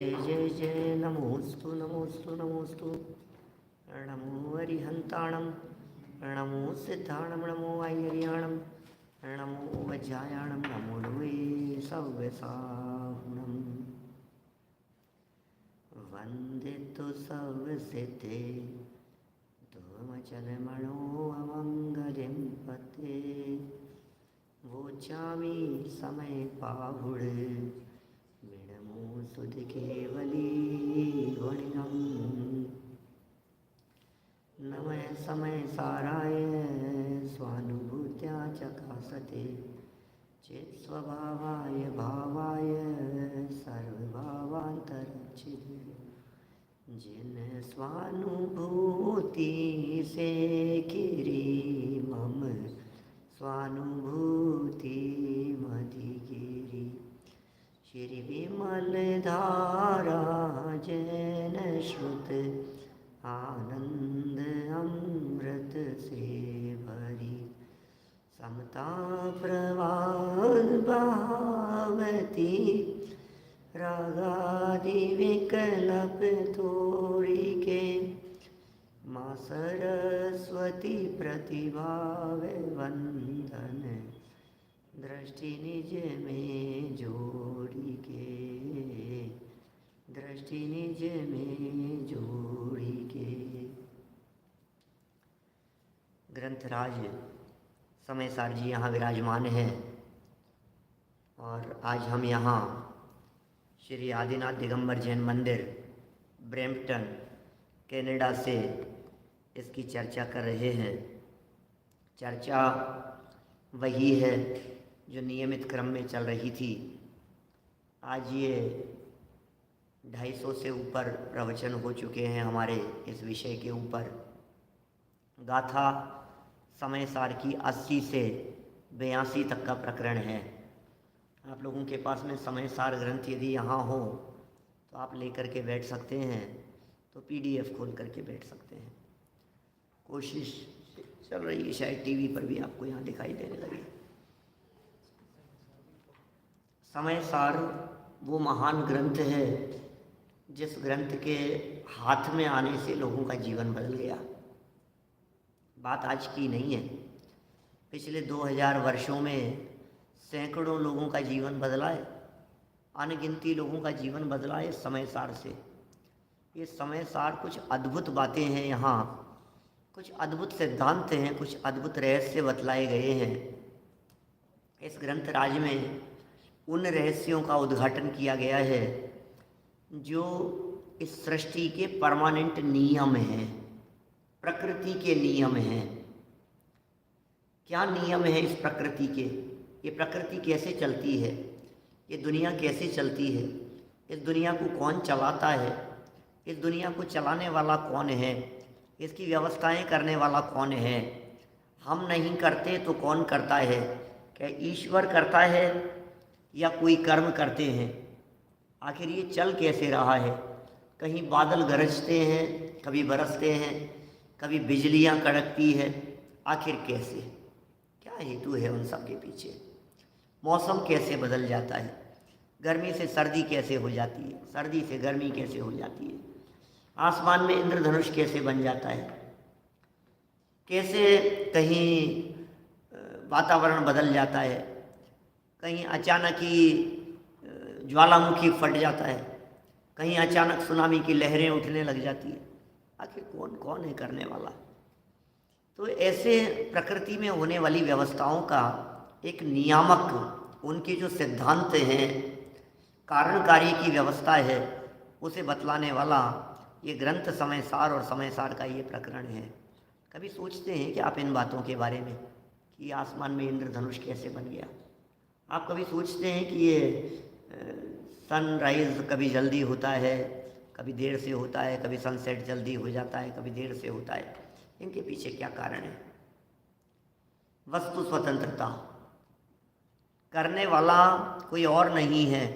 जय जय जय नमोस्तु नमोस्तु नमोस्तु। नमो अरिहंताणं, नमो सिद्धाणं, नमो ऐरियाणं, नमो वज्रायाणं, नमो लोये सव्यसाहुणं। वन्दे तु सव्यसिद्धे त्वमचलमणो अमङ्गलिं पते। वोचामि समय पाहुड सुध केवली गुणिनम। नमः समय साराय स्वानुभूत्या चकासते चेत स्वभावाय भावाय सर्वभावांतरचिते। जिन स्वानुभूति से गिरी मम स्वानुभूति मधिगिरी। श्री विमल धारा जैन श्रुत आनंद अमृत से भरी। समता प्रवाह भावती रागादि विकल्प तोड़ी के। माँ सरस्वती प्रतिभाव वंदन दृष्टि निज में जोड़ी के। दृष्टि निज में जोड़ी के। ग्रंथराज समयसार जी यहाँ विराजमान हैं और आज हम यहाँ श्री आदिनाथ दिगंबर जैन मंदिर ब्रैम्पटन कनाडा से इसकी चर्चा कर रहे हैं। चर्चा वही है जो नियमित क्रम में चल रही थी। आज ये 250 से ऊपर प्रवचन हो चुके हैं हमारे इस विषय के ऊपर। गाथा समयसार की 80 से 82 तक का प्रकरण है। आप लोगों के पास में समयसार ग्रंथ यदि यहाँ हो तो आप लेकर के बैठ सकते हैं, तो PDF खोल करके बैठ सकते हैं। कोशिश चल रही है, शायद टीवी पर भी आपको यहाँ दिखाई देने लगे। समयसार वो महान ग्रंथ है जिस ग्रंथ के हाथ में आने से लोगों का जीवन बदल गया। बात आज की नहीं है, पिछले 2000 वर्षों में सैकड़ों लोगों का जीवन बदला है, अनगिनती लोगों का जीवन बदला है समयसार से। ये समयसार कुछ अद्भुत बातें हैं, यहाँ कुछ अद्भुत सिद्धांत हैं, कुछ अद्भुत रहस्य बतलाए गए हैं। इस ग्रंथ राज में उन रहस्यों का उद्घाटन किया गया है जो इस सृष्टि के परमानेंट नियम हैं, प्रकृति के नियम हैं। क्या नियम है इस प्रकृति के? ये प्रकृति कैसे चलती है, ये दुनिया कैसे चलती है, इस दुनिया को कौन चलाता है, इस दुनिया को चलाने वाला कौन है, इसकी व्यवस्थाएं करने वाला कौन है। हम नहीं करते तो कौन करता है? क्या ईश्वर करता है या कोई कर्म करते हैं? आखिर ये चल कैसे रहा है? कहीं बादल गरजते हैं, कभी बरसते हैं, कभी बिजलियां कड़कती है। आखिर कैसे? क्या हेतु है उन सब के पीछे? मौसम कैसे बदल जाता है? गर्मी से सर्दी कैसे हो जाती है? सर्दी से गर्मी कैसे हो जाती है? आसमान में इंद्रधनुष कैसे बन जाता है? कैसे कहीं वातावरण बदल जाता है, कहीं अचानक ही ज्वालामुखी फट जाता है, कहीं अचानक सुनामी की लहरें उठने लग जाती है। आखिर कौन कौन है करने वाला? तो ऐसे प्रकृति में होने वाली व्यवस्थाओं का एक नियामक, उनके जो सिद्धांत हैं, कारणकारी की व्यवस्था है, उसे बतलाने वाला ये ग्रंथ समयसार और समयसार का ये प्रकरण है। कभी सोचते हैं कि आप इन बातों के बारे में कि आसमान में इंद्रधनुष कैसे बन गया? आप कभी सोचते हैं कि ये सनराइज़ कभी जल्दी होता है, कभी देर से होता है, कभी सनसेट जल्दी हो जाता है, कभी देर से होता है? इनके पीछे क्या कारण है? वस्तु स्वतंत्रता। करने वाला कोई और नहीं है।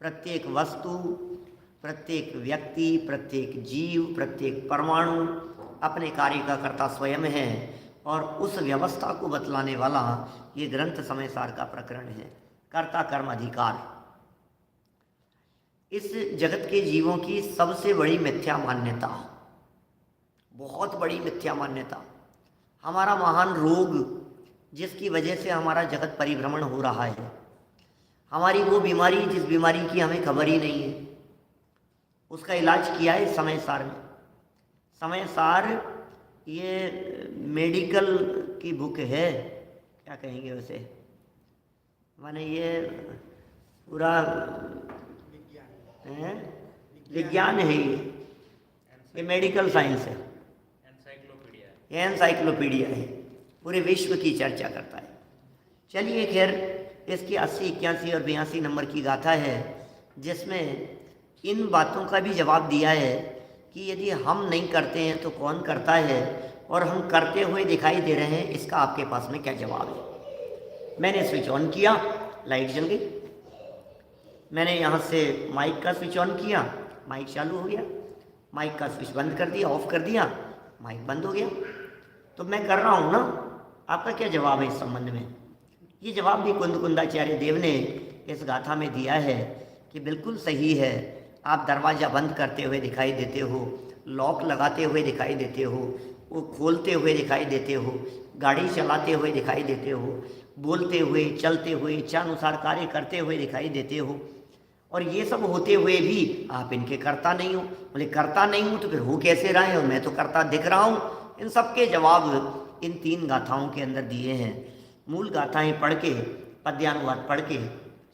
प्रत्येक वस्तु, प्रत्येक व्यक्ति, प्रत्येक जीव, प्रत्येक परमाणु अपने कार्य का कर्ता स्वयं है और उस व्यवस्था को बतलाने वाला ये ग्रंथ समयसार का प्रकरण है। कर्ता कर्म अधिकार। इस जगत के जीवों की सबसे बड़ी मिथ्या मान्यता, बहुत बड़ी मिथ्या मान्यता, हमारा महान रोग जिसकी वजह से हमारा जगत परिभ्रमण हो रहा है, हमारी वो बीमारी जिस बीमारी की हमें खबर ही नहीं है, उसका इलाज किया है समय सार में। समय सार ये मेडिकल की बुक है, क्या कहेंगे उसे, माने ये पूरा विज्ञान है, ये मेडिकल साइंस है, ये एनसाइक्लोपीडिया है, पूरे विश्व की चर्चा करता है। चलिए खैर, इसकी 80, 81 और 82 नंबर की गाथा है, जिसमें इन बातों का भी जवाब दिया है कि यदि हम नहीं करते हैं तो कौन करता है, और हम करते हुए दिखाई दे रहे हैं, इसका आपके पास में क्या जवाब है। मैंने स्विच ऑन किया, लाइट जल गई, मैंने यहाँ से माइक का स्विच ऑन किया, माइक चालू हो गया, माइक का स्विच बंद कर दिया, ऑफ कर दिया, माइक बंद हो गया। तो मैं कर रहा हूँ ना, आपका क्या जवाब है इस संबंध में? ये जवाब भी कुंदकुंदाचार्य देव ने इस गाथा में दिया है कि बिल्कुल सही है। आप दरवाज़ा बंद करते हुए दिखाई देते हो, लॉक लगाते हुए दिखाई देते हो, वो खोलते हुए दिखाई देते हो, गाड़ी चलाते हुए दिखाई देते हो, बोलते हुए, चलते हुए, इच्छानुसार कार्य करते हुए दिखाई देते हो, और ये सब होते हुए भी आप इनके करता नहीं हो। बोले करता नहीं हूँ तो फिर हो कैसे रहे हैं, और मैं तो करता दिख रहा हूँ। इन सब के जवाब इन 3 गाथाओं के अंदर दिए हैं। मूल गाथाएं पढ़ के, पद्यानुवाद पढ़ के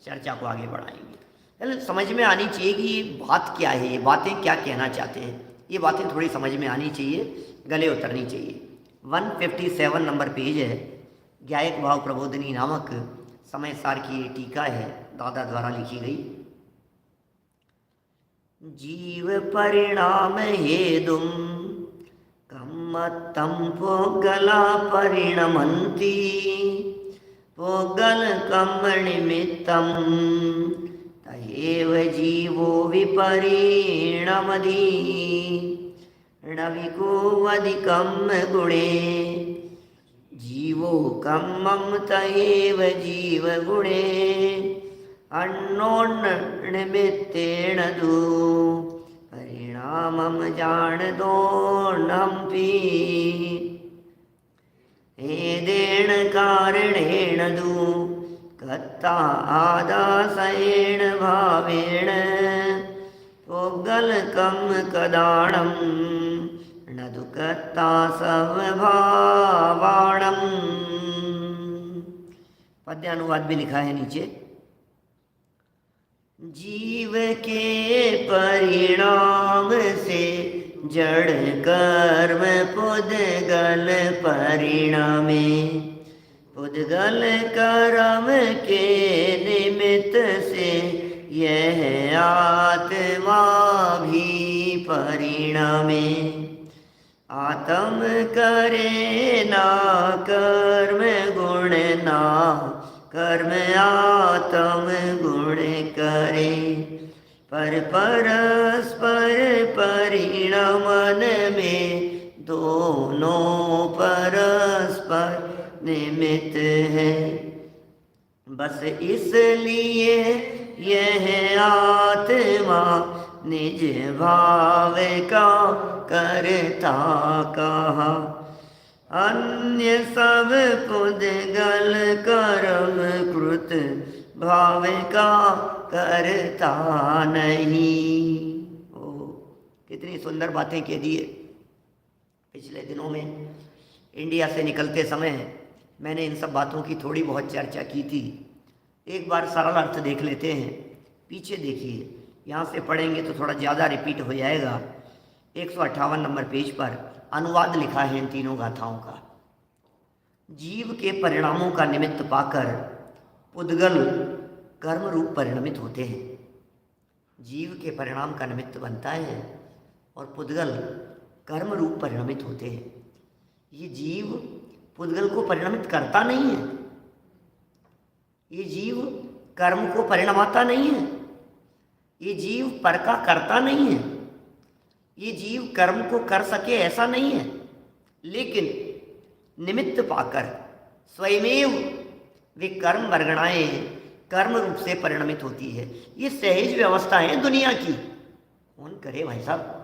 चर्चा को आगे बढ़ाएंगे। समझ में आनी चाहिए कि ये बात क्या है, ये बातें क्या कहना चाहते हैं, ये बातें थोड़ी समझ में आनी चाहिए, गले उतरनी चाहिए। 157 नंबर पेज है, गायक भाव प्रबोधिनी नामक समय सार की ये टीका है, दादा द्वारा लिखी गई। जीव परिणाम हेदुम कम्मत्तं पोगला परिणमन्ति पोगल कम निमित्तं तयेव जीवो विपरिणमति नविको अधिकं गुणे जीवो कम्मं तयेव जीव गुणे अन्योन्य निमित्तेन दु परिणामं जान दो नम्पि हेदेन कारणेन दु कत्ता आदासेन भावेन पोगलकं कदाणं न दुकत्ता स्वभावाणं। पद्यानुवाद भी लिखा है नीचे। जीव के परिणाम से जड़ कर्म पुद्गल परिणामे पुद्गल कर्म के निमित्त से यह आत्मा भी परिणामे आत्म करे ना कर्म गुण ना कर्म आत्म गुण करे पर परस्पर परिणमन में दोनों परस्पर निमित्त है। बस इसलिए यह आत्मा निज भाव का करता कहा अन्य सब पुद्गल कर्म कृत भाव का करता नहीं। ओ कितनी सुंदर बातें कह दी है। पिछले दिनों में इंडिया से निकलते समय मैंने इन सब बातों की थोड़ी बहुत चर्चा की थी। एक बार सरल अर्थ देख लेते हैं। पीछे देखिए, यहाँ से पढ़ेंगे तो थोड़ा ज़्यादा रिपीट हो जाएगा। 158 नंबर पेज पर अनुवाद लिखा है इन तीनों गाथाओं का। जीव के परिणामों का निमित्त पाकर पुद्गल कर्म रूप परिणमित होते हैं। जीव के परिणाम का निमित्त बनता है और पुद्गल कर्म रूप परिणमित होते हैं। ये जीव पुद्गल को परिणमित करता नहीं है, ये जीव कर्म को परिणमाता नहीं है, ये जीव पर का करता नहीं है, ये जीव कर्म को कर सके ऐसा नहीं है, लेकिन निमित्त पाकर स्वयमेव वे कर्म वर्गणाएं कर्म रूप से परिणमित होती है। ये सहज व्यवस्था है दुनिया की, कौन करे भाई साहब।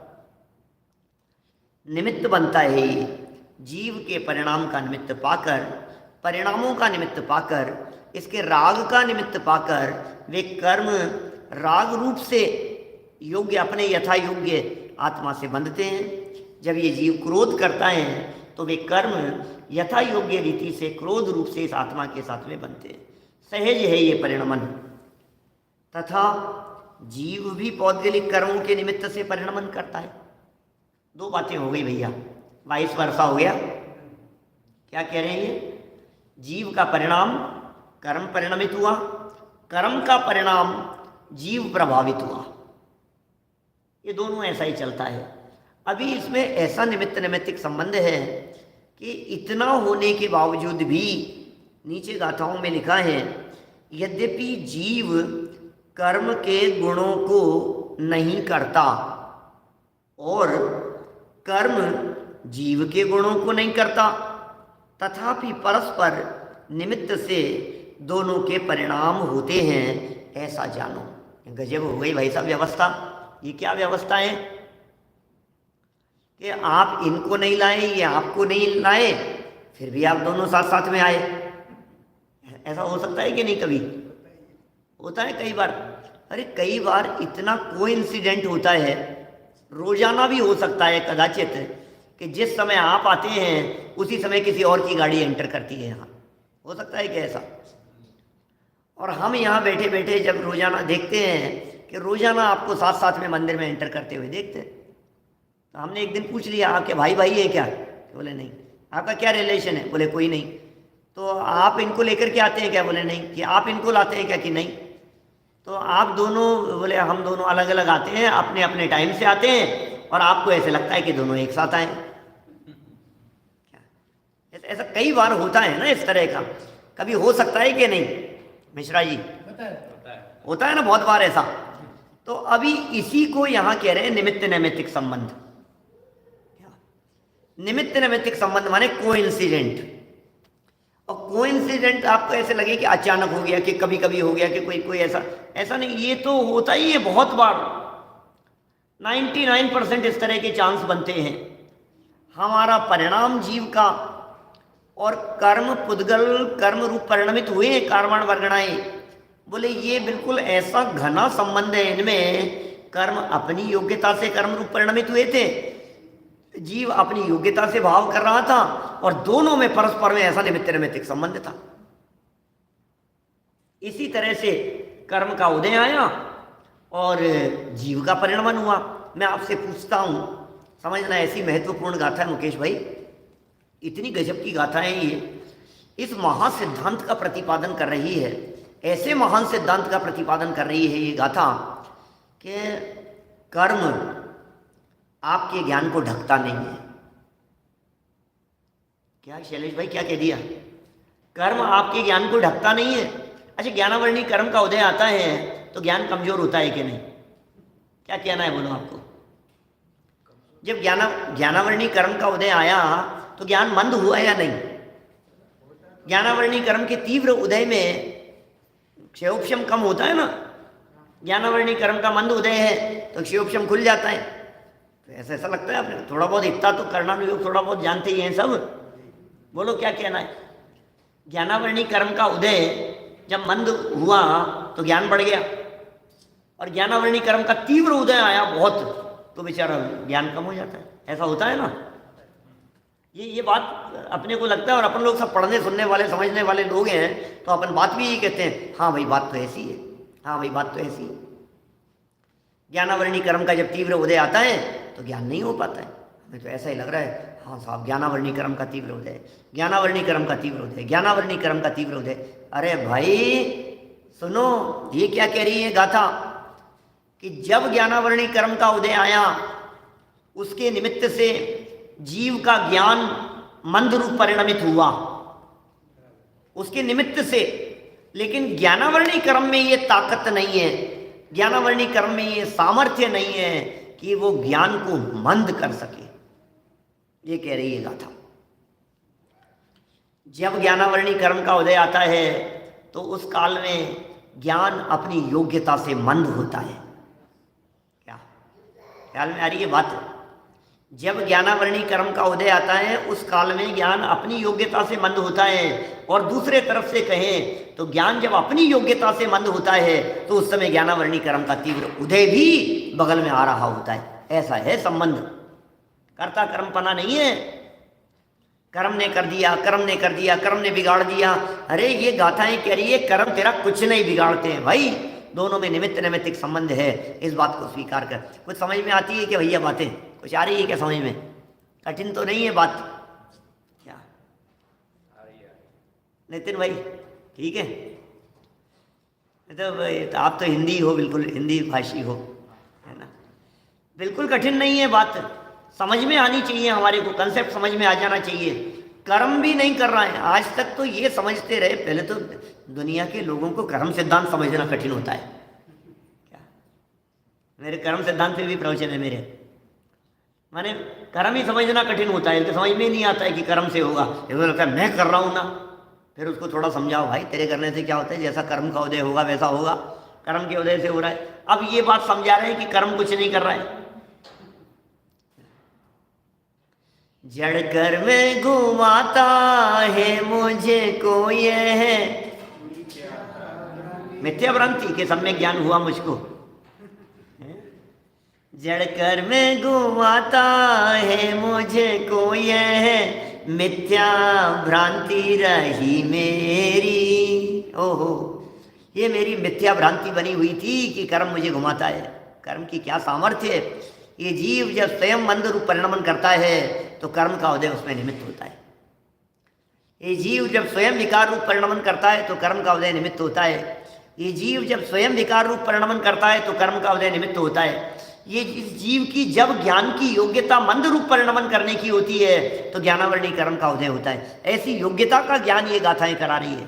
निमित्त बनता है ये, जीव के परिणाम का निमित्त पाकर, परिणामों का निमित्त पाकर, इसके राग का निमित्त पाकर वे कर्म राग रूप से योग्य, अपने यथा योग्य आत्मा से बंधते हैं। जब ये जीव क्रोध करता है तो वे कर्म यथा योग्य रीति से क्रोध रूप से इस आत्मा के साथ में बनते हैं। सहज है ये परिणमन। तथा जीव भी पौद्गलिक कर्मों के निमित्त से परिणमन करता है। दो बातें हो गई भैया, वाइस वर्षा हो गया। क्या कह रहे हैं ये? जीव का परिणाम कर्म परिणमित हुआ, कर्म का परिणाम जीव प्रभावित हुआ। ये दोनों ऐसा ही चलता है। अभी इसमें ऐसा निमित्त नैमित्तिक संबंध है कि इतना होने के बावजूद भी नीचे गाथाओं में लिखा है, यद्यपि जीव कर्म के गुणों को नहीं करता और कर्म जीव के गुणों को नहीं करता, तथापि परस्पर निमित्त से दोनों के परिणाम होते हैं, ऐसा जानो। गजब हो गई भाई साहब व्यवस्था। ये क्या व्यवस्था है कि आप इनको नहीं लाए, ये आपको नहीं लाए, फिर भी आप दोनों साथ साथ में आए। ऐसा हो सकता है कि नहीं? कभी होता है कई बार। अरे कई बार इतना कोइंसिडेंट होता है, रोजाना भी हो सकता है कदाचित, कि जिस समय आप आते हैं उसी समय किसी और की गाड़ी एंटर करती है यहाँ। हो सकता है कि ऐसा। और हम यहाँ बैठे बैठे जब रोजाना देखते हैं कि रोजाना आपको साथ साथ में मंदिर में एंटर करते हुए देखते हैं, तो हमने एक दिन पूछ लिया, आपके भाई भाई है क्या? बोले नहीं। आपका क्या रिलेशन है? बोले कोई नहीं। तो आप इनको लेकर के आते हैं क्या? बोले नहीं। कि आप इनको लाते हैं क्या? कि नहीं। तो आप दोनों? बोले हम दोनों अलग अलग आते हैं, अपने अपने टाइम से आते हैं, और आपको ऐसे लगता है कि दोनों एक साथ आए। ऐसा कई बार होता है ना इस तरह का। कभी हो सकता है कि नहीं मिश्रा जी? होता है ना बहुत बार ऐसा। तो अभी इसी को यहाँ कह रहे हैं निमित्त नैमित्तिक संबंध। निमित्त नैमित्तिक संबंध माने कोइंसिडेंट। और कोइंसिडेंट आपको ऐसे लगे कि अचानक हो गया, कि कभी कभी हो गया, कि कोई कोई ऐसा नहीं। ये तो होता ही है बहुत बार। 99% इस तरह के चांस बनते हैं। हमारा परिणाम जीव का और कर्म पुद्गल कर्म रूप परिणमित हुए कार्बन वर्गणाएं। बोले ये बिल्कुल ऐसा घना संबंध है इनमें। कर्म अपनी योग्यता से कर्म रूप परिणमित हुए थे, जीव अपनी योग्यता से भाव कर रहा था, और दोनों में परस्पर में ऐसा निमित्त नैमित्तिक संबंध था। इसी तरह से कर्म का उदय आया और जीव का परिणमन हुआ। मैं आपसे पूछता हूं, समझना ऐसी महत्वपूर्ण गाथा है मुकेश भाई, इतनी गजब की गाथा है ये। इस महासिद्धांत का प्रतिपादन कर रही है, ऐसे महान सिद्धांत का प्रतिपादन कर रही है ये गाथा कि कर्म आपके ज्ञान को ढकता नहीं है। क्या शैलेश भाई क्या कह दिया? कर्म आपके ज्ञान को ढकता नहीं है। अच्छा, ज्ञानावरणी कर्म का उदय आता है तो ज्ञान कमजोर होता है कि नहीं? क्या कहना है बोलो आपको? जब ज्ञानावरणी कर्म का उदय आया तो ज्ञान मंद हुआ या नहीं? ज्ञानावरणी कर्म के तीव्र उदय में क्षयोपशम कम होता है ना। ज्ञानावरणी कर्म का मंद उदय है तो क्षयोपशम खुल जाता है। तो ऐसा लगता है आपने थोड़ा बहुत, इतना तो कर्णानुयोग थोड़ा बहुत जानते ही हैं सब। बोलो क्या कहना है? ज्ञानावरणी कर्म का उदय जब मंद हुआ तो ज्ञान बढ़ गया, और ज्ञानावरणी कर्म का तीव्र उदय आया बहुत तो बेचारा ज्ञान कम हो जाता है। ऐसा होता है ना। ये बात अपने को लगता है, और अपन लोग सब पढ़ने सुनने वाले समझने वाले लोग हैं, तो अपन बात भी यही कहते हैं, हाँ भाई बात तो ऐसी है, हाँ भाई बात तो ऐसी है। ज्ञानावरणी कर्म का जब तीव्र उदय आता है तो ज्ञान नहीं हो पाता है। हमें तो ऐसा ही लग रहा है, हाँ साहब ज्ञानावरणी कर्म का तीव्र उदय, ज्ञानावरणी कर्म का तीव्र उदय, ज्ञानावरणी कर्म का तीव्र उदय। अरे भाई सुनो, ये क्या कह रही है गाथा कि जब ज्ञानावरणी कर्म का उदय आया उसके निमित्त से जीव का ज्ञान मंद रूप परिणमित हुआ, उसके निमित्त से। लेकिन ज्ञानावरणी कर्म में ये ताकत नहीं है, ज्ञानावरणी कर्म में ये सामर्थ्य नहीं है कि वो ज्ञान को मंद कर सके। ये कह रही है गाथा। जब ज्ञानावरणी कर्म का उदय आता है तो उस काल में ज्ञान अपनी योग्यता से मंद होता है। क्या ख्याल में आ रही है बात? जब ज्ञानावरणी कर्म का उदय आता है उस काल में ज्ञान अपनी योग्यता से मंद होता है, और दूसरे तरफ से कहें तो ज्ञान जब अपनी योग्यता से मंद होता है तो उस समय ज्ञानावरणी कर्म का तीव्र उदय भी बगल में आ रहा होता है। ऐसा है संबंध, कर्ता कर्मपना नहीं है। कर्म ने कर दिया, कर्म ने कर दिया, कर्म ने बिगाड़ दिया। अरे ये गाथाएं कह रही है कर्म तेरा कुछ नहीं बिगाड़ते हैं भाई, दोनों में निमित्त नैमित्तिक संबंध है। इस बात को स्वीकार कर। कुछ समझ में आती है क्या भैया? बातें कुछ आ रही है क्या समझ में? कठिन तो नहीं है बात? क्या नितिन भाई ठीक है? तो आप तो हिंदी हो, बिल्कुल हिंदी भाषी हो, है ना? बिल्कुल कठिन नहीं है बात, समझ में आनी चाहिए, हमारे को कंसेप्ट समझ में आ जाना चाहिए। कर्म भी नहीं कर रहा है, आज तक तो ये समझते रहे। पहले तो दुनिया के लोगों को कर्म सिद्धांत समझना कठिन होता है। क्या मेरे कर्म सिद्धांत पे भी प्रवचन है मेरे, माने कर्म ही समझना कठिन होता है। इनके समझ में नहीं आता है कि कर्म से होगा, इनको लगता है मैं कर रहा हूँ ना। फिर उसको थोड़ा समझाओ, भाई तेरे करने से क्या होता है, जैसा कर्म का उदय होगा वैसा होगा, कर्म के उदय से हो रहा है। अब ये बात समझा रहे हैं कि कर्म कुछ नहीं कर रहा है। जड़ कर में घुमाता है मुझे को यह मिथ्या भ्रांति के सम्यक ज्ञान हुआ मुझको। जड़ कर में घुमाता है मुझे को यह मिथ्या भ्रांति रही मेरी। ओहो, ये मेरी मिथ्या भ्रांति बनी हुई थी कि कर्म मुझे घुमाता है। कर्म की क्या सामर्थ्य है! ये जीव जब स्वयं मंद रूप परिणमन करता है तो कर्म का उदय उसमें निमित्त होता है। ये जीव जब स्वयं विकार रूप परिणमन करता है तो कर्म का उदय निमित्त होता है। ये जीव जब स्वयं विकार रूप परिणमन करता है तो कर्म का उदय निमित्त होता है। ये इस जीव की जब ज्ञान की योग्यता मंद रूप परिणमन करने की होती है तो ज्ञानावरणी कर्म का उदय होता है। ऐसी योग्यता का ज्ञान ये गाथाएं करा रही है।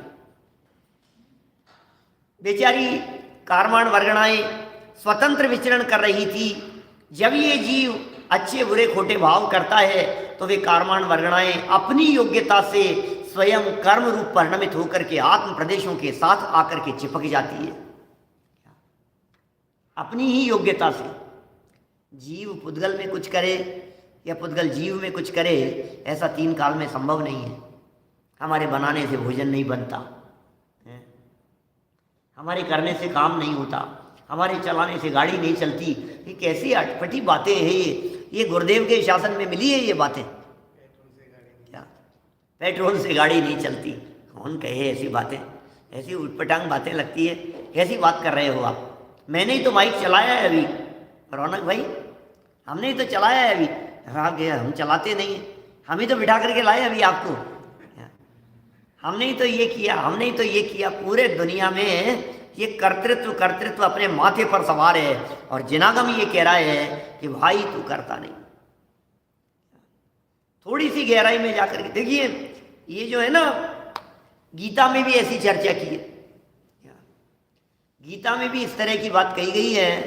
बेचारी कारवाण वर्गणाएं स्वतंत्र विचरण कर रही थी। जब ये जीव अच्छे बुरे खोटे भाव करता है तो वे कारवाण वर्गणाएं अपनी योग्यता से स्वयं कर्म रूप परिणमित होकर के आत्म प्रदेशों के साथ आकर के चिपक जाती है। अपनी ही योग्यता से जीव पुद्गल में कुछ करे या पुद्गल जीव में कुछ करे, ऐसा तीन काल में संभव नहीं है। हमारे बनाने से भोजन नहीं बनता है, हमारे करने से काम नहीं होता, हमारे चलाने से गाड़ी नहीं चलती। ये कैसी अटपटी बातें हैं ये गुरुदेव के शासन में मिली है ये बातें? क्या पेट्रोल से गाड़ी नहीं चलती? कौन कहे ऐसी बातें? ऐसी उटपटांग बातें लगती है। कैसी बात कर रहे हो आप? मैंने ही तो बाइक चलाया है अभी, रौनक भाई, हमने ही तो चलाया है अभी। हाँ गया, हम चलाते नहीं हैं, हम ही तो बिठा करके लाए अभी आपको। हमने ही तो ये किया, हमने ही तो ये किया। पूरे दुनिया में ये कर्तृत्व कर्तृत्व अपने माथे पर सवार है और जिनागम ये कह रहा है कि भाई तू करता नहीं। थोड़ी सी गहराई में जाकर के देखिए, ये जो है ना, गीता में भी ऐसी चर्चा की है। गीता में भी इस तरह की बात कही गई है।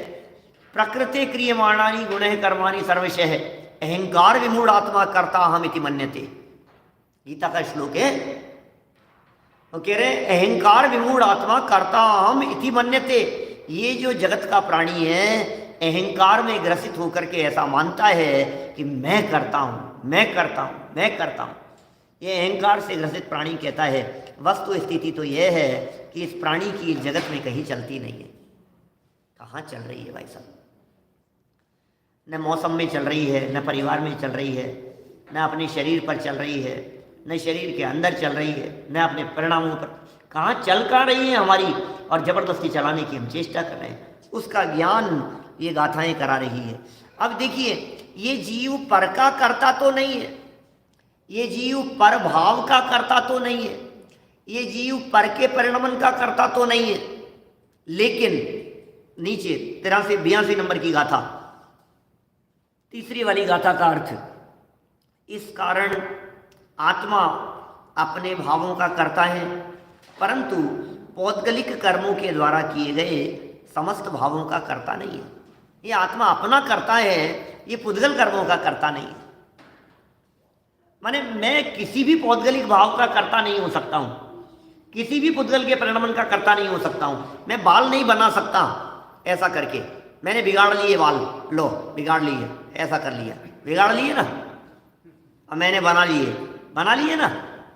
प्रकृते क्रियमाणानि गुणः कर्माणि सर्वशः अहंकार विमूढ़ आत्मा कर्ता अहम इति मन्यते। गीता का श्लोक है, वो कह रहे अहंकार विमूढ़ आत्मा कर्ता अहम इति मन्यते। ये जो जगत का प्राणी है अहंकार में ग्रसित होकर के ऐसा मानता है कि मैं करता हूँ, मैं करता हूँ, मैं करता हूँ। ये अहंकार से ग्रसित प्राणी कहता है। वस्तु स्थिति तो यह है कि इस प्राणी की इस जगत में कहीं चलती नहीं है। कहाँ चल रही है भाई साहब? न मौसम में चल रही है, न परिवार में चल रही है, न अपने शरीर पर चल रही है, न शरीर के अंदर चल रही है, न अपने परिणामों पर। कहाँ चल कर रही है हमारी, और ज़बरदस्ती चलाने की हम चेष्टा कर रहे हैं। उसका ज्ञान ये गाथाएं करा रही है। अब देखिए, ये जीव पर का करता तो नहीं है, ये जीव पर भाव का करता तो नहीं है, ये जीव पर के परिणमन का करता तो नहीं है। लेकिन नीचे 83-82 नंबर की गाथा, तीसरी वाली गाथा का अर्थ, इस कारण आत्मा अपने भावों का करता है, परंतु पौद्गलिक कर्मों के द्वारा किए गए समस्त भावों का करता नहीं है। ये आत्मा अपना करता है, ये पुद्गल कर्मों का करता नहीं है। माने मैं किसी भी पौद्गलिक भाव का करता नहीं हो सकता हूँ, किसी भी पुद्गल के परिणमन का कर्ता नहीं हो सकता हूं। मैं बाल नहीं बना सकता ऐसा करके, मैंने बिगाड़ लिए बाल, लो बिगाड़ लिए, ऐसा कर लिया, बिगाड़ लिए ना, अब मैंने बना लिए ना।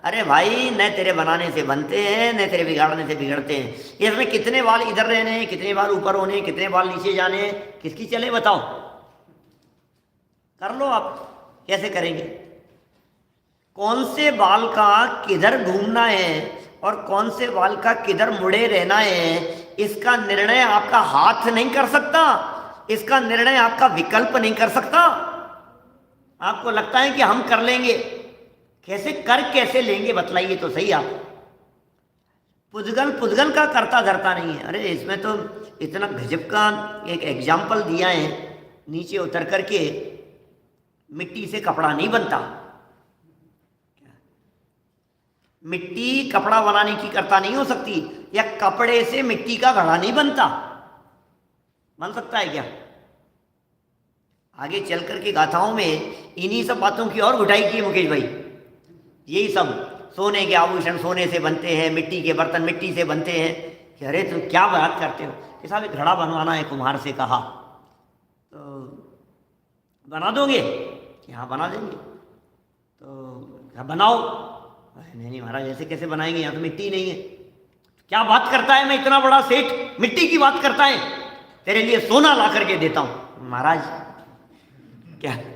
अरे भाई, न तेरे बनाने से बनते हैं न तेरे बिगाड़ने से बिगड़ते हैं। इसमें कितने बाल इधर रहने हैं, कितने बाल ऊपर होने हैं, कितने बाल नीचे जाने हैं, किसकी चले बताओ? कर लो आप, कैसे करेंगे? कौन से बाल का किधर घूमना है और कौन से बाल का किधर मुड़े रहना है, इसका निर्णय आपका हाथ नहीं कर सकता, इसका निर्णय आपका विकल्प नहीं कर सकता। आपको लगता है कि हम कर लेंगे, कैसे लेंगे बतलाइए तो सही आप। पुद्गल का करता धरता नहीं है। अरे इसमें तो इतना गजब का एक एग्जाम्पल दिया है, नीचे उतर करके मिट्टी से कपड़ा नहीं बनता। मिट्टी कपड़ा बनाने की कर्ता नहीं हो सकती, या कपड़े से मिट्टी का घड़ा नहीं बनता। बन सकता है क्या? आगे चल करके गाथाओं में इन्हीं सब बातों की और घुटाई की है मुकेश भाई। यही सब सोने के आभूषण सोने से बनते हैं, मिट्टी के बर्तन मिट्टी से बनते हैं। कि अरे तुम क्या बात करते हो कि साहब एक घड़ा बनवाना है, कुम्हार से कहा तो बना दोगे कि हाँ बना देंगे। तो क्या बनाओ? नहीं महाराज, ऐसे कैसे बनाएंगे, यहाँ तो मिट्टी नहीं है। क्या बात करता है, मैं इतना बड़ा सेठ मिट्टी की बात करता है, तेरे लिए सोना ला करके देता हूं। महाराज क्या है?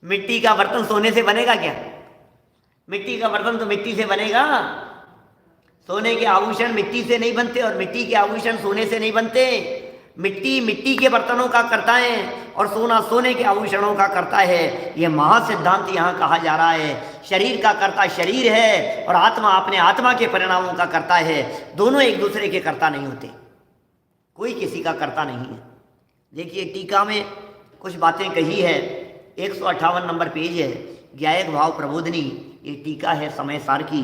मिट्टी का बर्तन सोने से बनेगा क्या? मिट्टी का बर्तन तो मिट्टी से बनेगा। सोने के आभूषण मिट्टी से नहीं बनते और मिट्टी के आभूषण सोने से नहीं बनते। मिट्टी मिट्टी के बर्तनों का करता है और सोना सोने के आभूषणों का करता है। यह महासिद्धांत यहाँ कहा जा रहा है। शरीर का कर्ता शरीर है और आत्मा अपने आत्मा के परिणामों का करता है। दोनों एक दूसरे के कर्ता नहीं होते, कोई किसी का कर्ता नहीं है। देखिए टीका में कुछ बातें कही है, 158 नंबर पेज है, ज्ञायक भाव प्रबोधनी, ये टीका है समय सार की।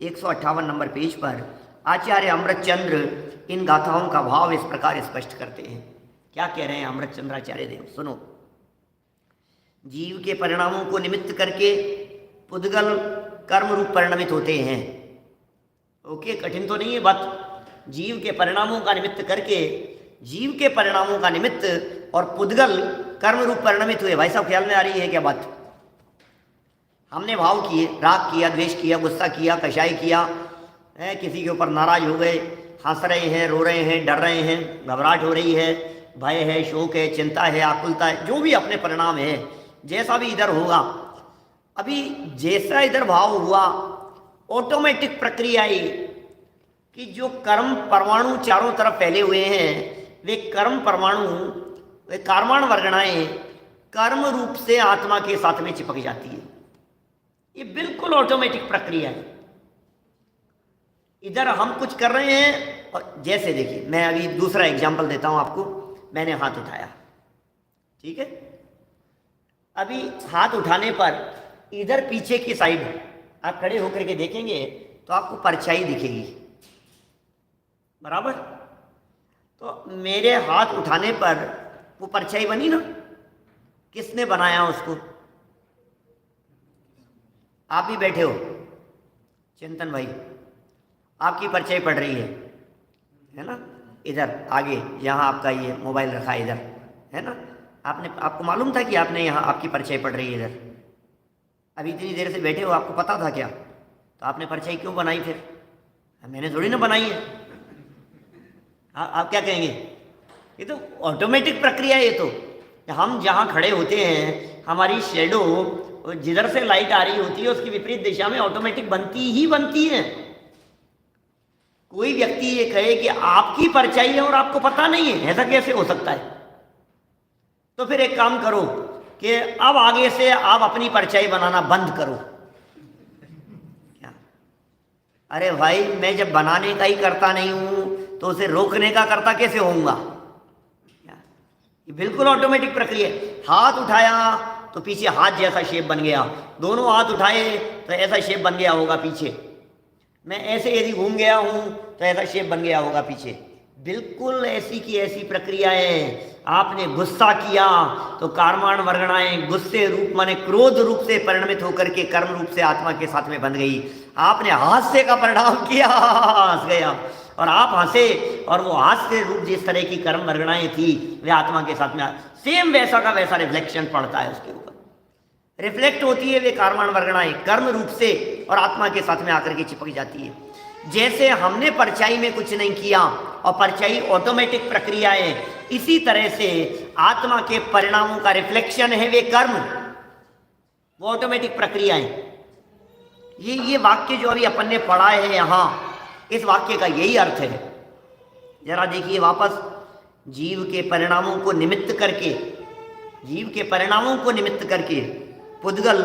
158 नंबर पेज पर आचार्य अमृतचंद्र इन गाथाओं का भाव इस प्रकार स्पष्ट करते हैं। क्या कह रहे हैं अमृतचंद्र आचार्य देव? सुनो। जीव के परिणामों को निमित्त करके पुद्गल कर्म रूप परिणमित होते हैं। ओके, कठिन तो नहीं है बात। जीव के परिणामों का निमित्त करके, जीव के परिणामों का निमित्त और पुद्गल कर्म रूप परिणमित हुए। भाई साहब ख्याल में आ रही है क्या बात? हमने भाव किए, राग किया, द्वेष किया, गुस्सा किया, कषाय किया, किसी के ऊपर नाराज हो गए, हंस रहे हैं, रो रहे हैं, डर रहे हैं, घबराहट हो रही है, भय है, शोक है, चिंता है, आकुलता है, जो भी अपने परिणाम है, जैसा भी इधर होगा। अभी जैसा इधर भाव हुआ, ऑटोमेटिक प्रक्रिया ये कि जो कर्म परमाणु चारों तरफ फैले हुए हैं, वे कर्म परमाणु, वे कार्माण वर्गणाएं कर्म रूप से आत्मा के साथ में चिपक जाती है। ये बिल्कुल ऑटोमेटिक प्रक्रिया है। इधर हम कुछ कर रहे हैं और जैसे देखिए, मैं अभी दूसरा एग्जांपल देता हूं आपको। मैंने हाथ उठाया, ठीक है। अभी हाथ उठाने पर इधर पीछे की साइड आप खड़े होकर के देखेंगे तो आपको परछाई दिखेगी, बराबर। तो मेरे हाथ उठाने पर वो परछाई बनी ना, किसने बनाया उसको? आप भी बैठे हो, चिंतन भाई, आपकी परछाई पड़ रही है ना, इधर आगे, यहाँ आपका ये मोबाइल रखा है इधर, है ना। आपको मालूम था कि आपने यहाँ आपकी परछाई पड़ रही है इधर? अभी इतनी देर से बैठे हो, आपको पता था क्या? तो आपने परछाई क्यों बनाई फिर? मैंने थोड़ी ना बनाई है। आप क्या कहेंगे? ये तो ऑटोमेटिक प्रक्रिया है। ये तो हम जहाँ खड़े होते हैं, हमारी शेडो जिधर से लाइट आ रही होती है उसकी विपरीत दिशा में ऑटोमेटिक बनती ही बनती है। कोई व्यक्ति ये कहे कि आपकी परछाई है और आपको पता नहीं है, ऐसा कैसे हो सकता है? तो फिर एक काम करो कि अब आगे से आप अपनी परछाई बनाना बंद करो। क्या? अरे भाई, मैं जब बनाने का ही करता नहीं हूं तो उसे रोकने का करता कैसे होऊंगा? ये बिल्कुल ऑटोमेटिक प्रक्रिया। हाथ उठाया तो पीछे हाथ जैसा शेप बन गया, दोनों हाथ उठाए तो ऐसा शेप बन गया होगा पीछे। मैं ऐसे यदि घूम गया हूं तो ऐसा शेप बन गया होगा पीछे। बिल्कुल ऐसी की ऐसी प्रक्रियाएं। आपने गुस्सा किया तो कर्माण वर्गणाएं गुस्से रूप माने क्रोध रूप से परिणमित होकर के कर्म रूप से आत्मा के साथ में बंध गई। आपने हास्य का परिणाम किया, हंस गए आप, और आप हंसे, और वो हास्य रूप जिस तरह की कर्म वर्गणाएं थी वे आत्मा के साथ में सेम वैसा का वैसा रिफ्लेक्शन पड़ता है, उसके ऊपर रिफ्लेक्ट होती है वे कर्माण वर्गणाएं कर्म रूप से, और आत्मा के साथ में आकर के चिपक जाती है। जैसे हमने परछाई में कुछ नहीं किया और परछाई ऑटोमेटिक प्रक्रिया है, इसी तरह से आत्मा के परिणामों का रिफ्लेक्शन है वे कर्म, वो ऑटोमेटिक प्रक्रियाएं। ये वाक्य जो अभी अपन ने पढ़ा है यहाँ, इस वाक्य का यही अर्थ है। जरा देखिए वापस, जीव के परिणामों को निमित्त करके, जीव के परिणामों को निमित्त करके पुद्गल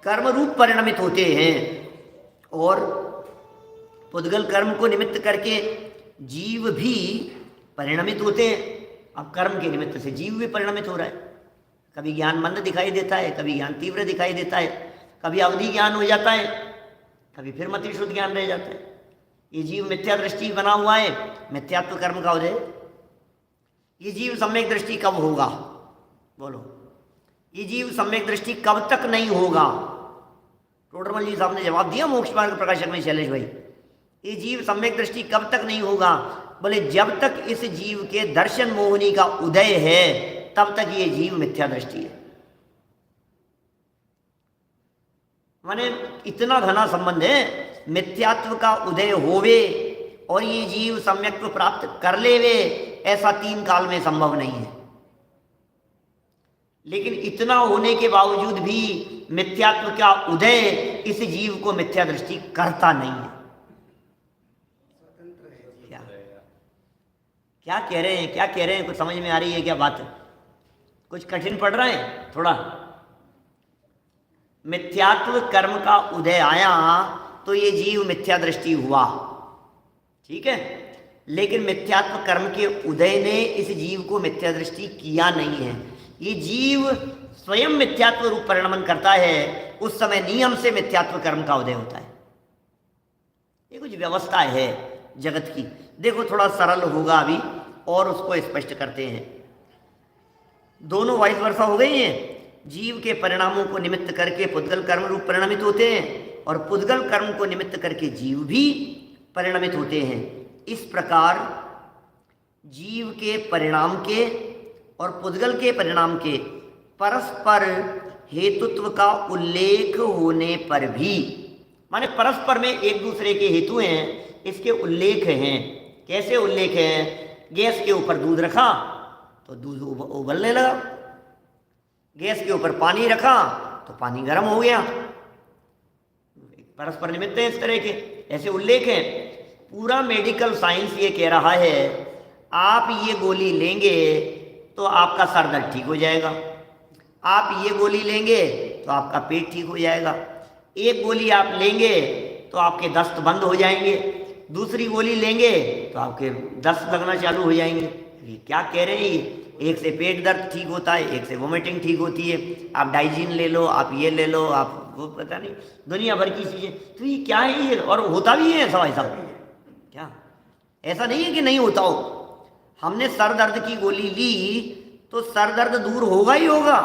कर्म रूप परिणमित होते हैं, और पुद्गल कर्म को निमित्त करके जीव भी परिणमित होते हैं। अब कर्म के निमित्त से जीव भी परिणमित हो रहा है। कभी ज्ञान मंद दिखाई देता है, कभी ज्ञान तीव्र दिखाई देता है, कभी अवधि ज्ञान हो जाता है, कभी फिर मति शुद्ध ज्ञान रह जाता है। ये जीव मिथ्या दृष्टि बना हुआ है, मिथ्यात्व कर्म का उदय। ये जीव सम्यक दृष्टि कब होगा, बोलो? ये जीव सम्यक दृष्टि कब तक नहीं होगा? टोडरमल जी साहब ने जवाब दिया मोक्ष मार्ग प्रकाशक में, शैलेश भाई। ये जीव सम्यक दृष्टि कब तक नहीं होगा? बोले जब तक इस जीव के दर्शन मोहिनी का उदय है तब तक ये जीव मिथ्या दृष्टि है। माने इतना घना संबंध है, मिथ्यात्व का उदय होवे और ये जीव सम्यक्त्व प्राप्त कर लेवे, ऐसा 3 काल में संभव नहीं है। लेकिन इतना होने के बावजूद भी मिथ्यात्व का उदय इस जीव को मिथ्या दृष्टि करता नहीं है। क्या कह रहे हैं, क्या कह रहे हैं? कुछ समझ में आ रही है क्या बात? कुछ कठिन पड़ रहा है थोड़ा? मिथ्यात्व कर्म का उदय आया तो ये जीव मिथ्या दृष्टि हुआ, ठीक है, लेकिन मिथ्यात्व कर्म के उदय ने इस जीव को मिथ्या दृष्टि किया नहीं है। ये जीव स्वयं मिथ्यात्व रूप परिणमन करता है, उस समय नियम से मिथ्यात्व कर्म का उदय होता है। ये कुछ व्यवस्था है जगत की। देखो थोड़ा सरल होगा अभी और उसको स्पष्ट करते हैं। दोनों वाइस वर्षा हो गई हैं। जीव के परिणामों को निमित्त करके पुद्गल कर्म रूप परिणमित होते हैं, और पुद्गल कर्म को निमित्त करके जीव भी परिणमित होते हैं। इस प्रकार जीव के परिणाम के और पुद्गल के परिणाम के परस्पर हेतुत्व का उल्लेख होने पर भी, माने परस्पर में एक दूसरे के हेतु हैं, इसके उल्लेख हैं। कैसे उल्लेख हैं? गैस के ऊपर दूध रखा तो दूध उबलने लगा, गैस के ऊपर पानी रखा तो पानी गर्म हो गया। परस्पर निमित्त है इस तरह के, ऐसे उल्लेख हैं। पूरा मेडिकल साइंस ये कह रहा है आप ये गोली लेंगे तो आपका सर दर्द ठीक हो जाएगा, आप ये गोली लेंगे तो आपका पेट ठीक हो जाएगा, एक गोली आप लेंगे तो आपके दस्त बंद हो जाएंगे, दूसरी गोली लेंगे तो आपके दस्त लगना चालू हो जाएंगे। ये क्या कह रहे हैं? एक से पेट दर्द ठीक होता है, एक से वोमिटिंग ठीक होती है, आप डाइजीन ले लो, आप ये ले लो, आप वो, पता नहीं दुनिया भर की चीज़ें। तो ये क्या है ये? और होता भी है ऐसा? ऐसा क्या? ऐसा नहीं है कि नहीं होता हो। हमने सर दर्द की गोली ली तो सर दर्द दूर होगा ही होगा।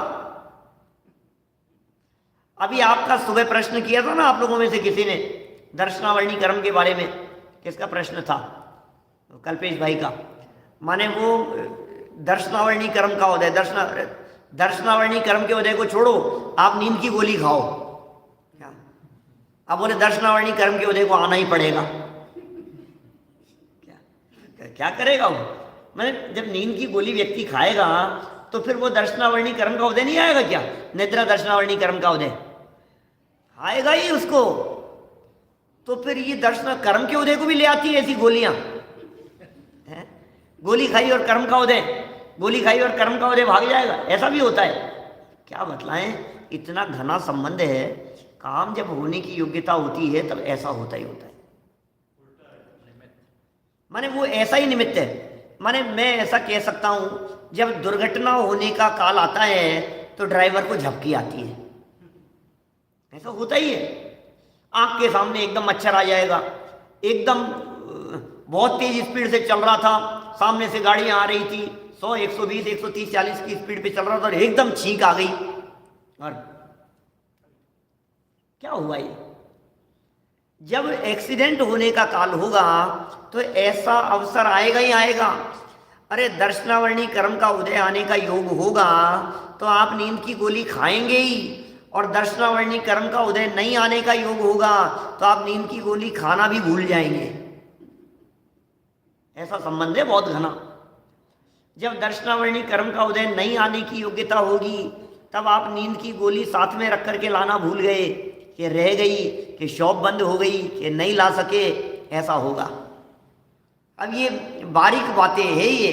अभी आपका सुबह प्रश्न किया था ना आप लोगों में से किसी ने दर्शनावरणी कर्म के बारे में। किसका प्रश्न था? कल्पेश भाई का। माने वो दर्शनावरणी कर्म का उदय, दर्शनावरणी कर्म के उदय को छोड़ो, आप नींद की गोली खाओ। क्या आप बोले दर्शनावरणी कर्म के उदय को आना ही पड़ेगा? क्या करेगा वो? मैंने जब नींद की गोली व्यक्ति खाएगा तो फिर वो दर्शनावरणी कर्म का उदय नहीं आएगा क्या? निद्रा दर्शनावरणी कर्म का उदय आएगा ही उसको। तो फिर ये दर्शन कर्म के उदय को भी ले आती है ऐसी गोलियां। गोली खाई और कर्म का उदय, गोली खाई और कर्म का उदय भाग जाएगा, ऐसा भी होता है? क्या बतलाएं, इतना घना संबंध है। काम जब होने की योग्यता होती है तब ऐसा होता ही होता है। माने वो ऐसा ही निमित्त है। माने मैं ऐसा कह सकता हूं, जब दुर्घटना होने का काल आता है तो ड्राइवर को झपकी आती है, ऐसा होता ही है। आंख के सामने एकदम मच्छर आ जाएगा, एकदम बहुत तेज स्पीड से चल रहा था, सामने से गाड़ियां आ रही थी, 100, 120, 130, 40 की स्पीड पे चल रहा था और एकदम छींक आ गई। और क्या हुआ ये? जब एक्सीडेंट होने का काल होगा तो ऐसा अवसर आएगा ही आएगा। अरे दर्शनावर्णी कर्म का उदय आने का योग होगा तो आप नींद की गोली खाएंगे ही, और दर्शनावर्णी कर्म का उदय नहीं आने का योग होगा तो आप नींद की गोली खाना भी भूल जाएंगे। ऐसा संबंध है बहुत घना। जब दर्शनावर्णी कर्म का उदय नहीं आने की योग्यता होगी तब आप नींद की गोली साथ में रख करके लाना भूल गए, कि रह गई, कि शॉप बंद हो गई, कि नहीं ला सके, ऐसा होगा। अब ये बारीक बातें हैं ये,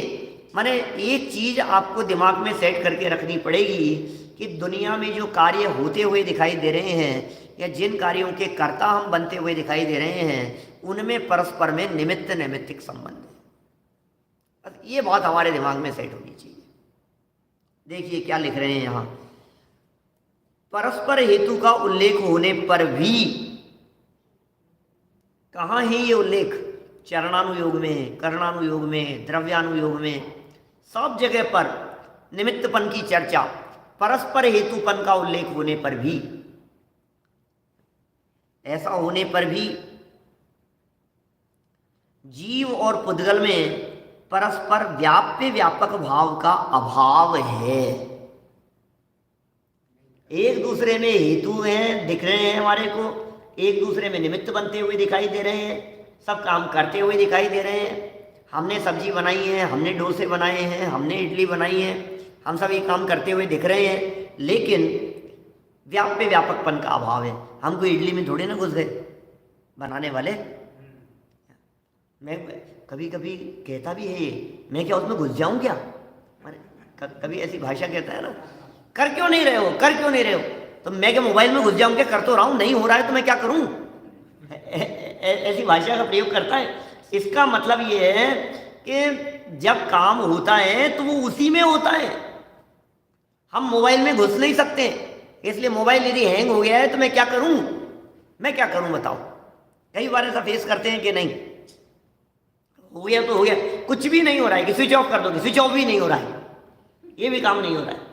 माने एक चीज आपको दिमाग में सेट करके रखनी पड़ेगी कि दुनिया में जो कार्य होते हुए दिखाई दे रहे हैं या जिन कार्यों के कर्ता हम बनते हुए दिखाई दे रहे हैं उनमें परस्पर में निमित्त नैमित्तिक संबंध है। ये बात हमारे दिमाग में सेट होनी चाहिए। देखिए क्या लिख रहे हैं यहाँ, परस्पर हेतु का उल्लेख होने पर भी, कहाँ है ये उल्लेख? चरणानुयोग में, कर्णानुयोग में, द्रव्यानुयोग में, सब जगह पर निमित्तपन की चर्चा, परस्पर हेतुपन का उल्लेख होने पर भी, ऐसा होने पर भी जीव और पुद्गल में परस्पर व्याप्य व्यापक भाव का अभाव है। एक दूसरे में हेतु हैं, दिख रहे हैं हमारे को, एक दूसरे में निमित्त बनते हुए दिखाई दे रहे हैं, सब काम करते हुए दिखाई दे रहे हैं। हमने सब्जी बनाई है, हमने डोसे बनाए हैं, हमने इडली बनाई है, हम सब ये काम करते हुए दिख रहे हैं, लेकिन व्याप्य व्यापकपन का अभाव है। हम कोई इडली में थोड़े ना घुस गए बनाने वाले। मैं कभी कभी कहता भी है ये, मैं क्या उसमें घुस जाऊं क्या? कभी ऐसी भाषा कहता है ना, कर क्यों नहीं रहे हो, कर क्यों नहीं रहे हो? तो मैं क्या मोबाइल में घुस जाऊं क्या? कर तो रहा हूं, नहीं हो रहा है तो मैं क्या करूं? ऐसी भाषा का प्रयोग करता है। इसका मतलब ये है कि जब काम होता है तो वो उसी में होता है, हम मोबाइल में घुस नहीं सकते। इसलिए मोबाइल यदि हैंग हो गया है तो मैं क्या करूं? मैं क्या करूं बताओ? कई बार ऐसा फेस करते हैं कि नहीं हो गया तो हो गया, कुछ भी नहीं हो रहा है कि स्विच ऑफ कर दो, कि स्विच ऑफ भी नहीं हो रहा है, ये भी काम नहीं हो रहा है।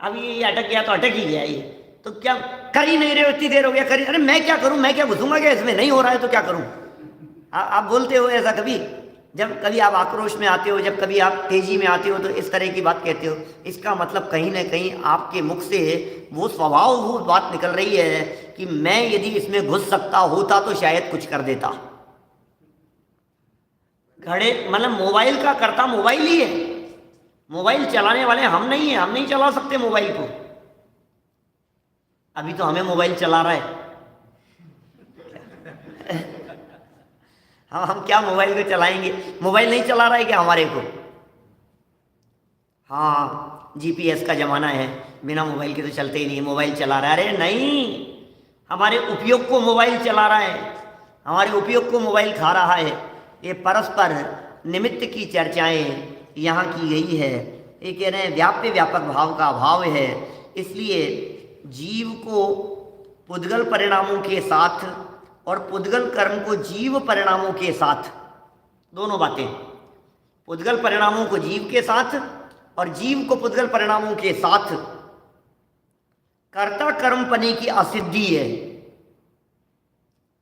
अब ये अटक गया तो अटक ही गया, ये तो क्या कर ही नहीं रहे हो, इतनी देर हो गया कर, अरे मैं क्या करूं, मैं क्या घुसूंगा क्या इसमें? नहीं हो रहा है तो क्या करूं? आप बोलते हो ऐसा कभी? जब कभी आप आक्रोश में आते हो, जब कभी आप तेजी में आते हो तो इस तरह की बात कहते हो। इसका मतलब कहीं ना कहीं आपके मुख से वो स्वभावभूत बात निकल रही है कि मैं यदि इसमें घुस सकता होता तो शायद कुछ कर देता। घड़े मतलब मोबाइल का कर्ता मोबाइल ही है, मोबाइल चलाने वाले हम नहीं है, हम नहीं चला सकते मोबाइल को। अभी तो हमें मोबाइल चला रहा है। हम क्या मोबाइल को चलाएंगे? मोबाइल नहीं चला रहा है क्या हमारे को? हाँ, जीपीएस का जमाना है, बिना मोबाइल के तो चलते ही नहीं, मोबाइल चला रहा है। अरे नहीं, हमारे उपयोग को मोबाइल चला रहा है, हमारे उपयोग को मोबाइल खा रहा है। ये परस्पर निमित्त की चर्चाएं यहाँ की गई है। ये कह रहे हैं व्याप्य व्यापक भाव का अभाव है, इसलिए जीव को पुद्गल परिणामों के साथ और पुद्गल कर्म को जीव परिणामों के साथ, दोनों बातें, पुद्गल परिणामों को जीव के साथ और जीव को पुद्गल परिणामों के साथ कर्ता कर्मपनि की असिद्धि है।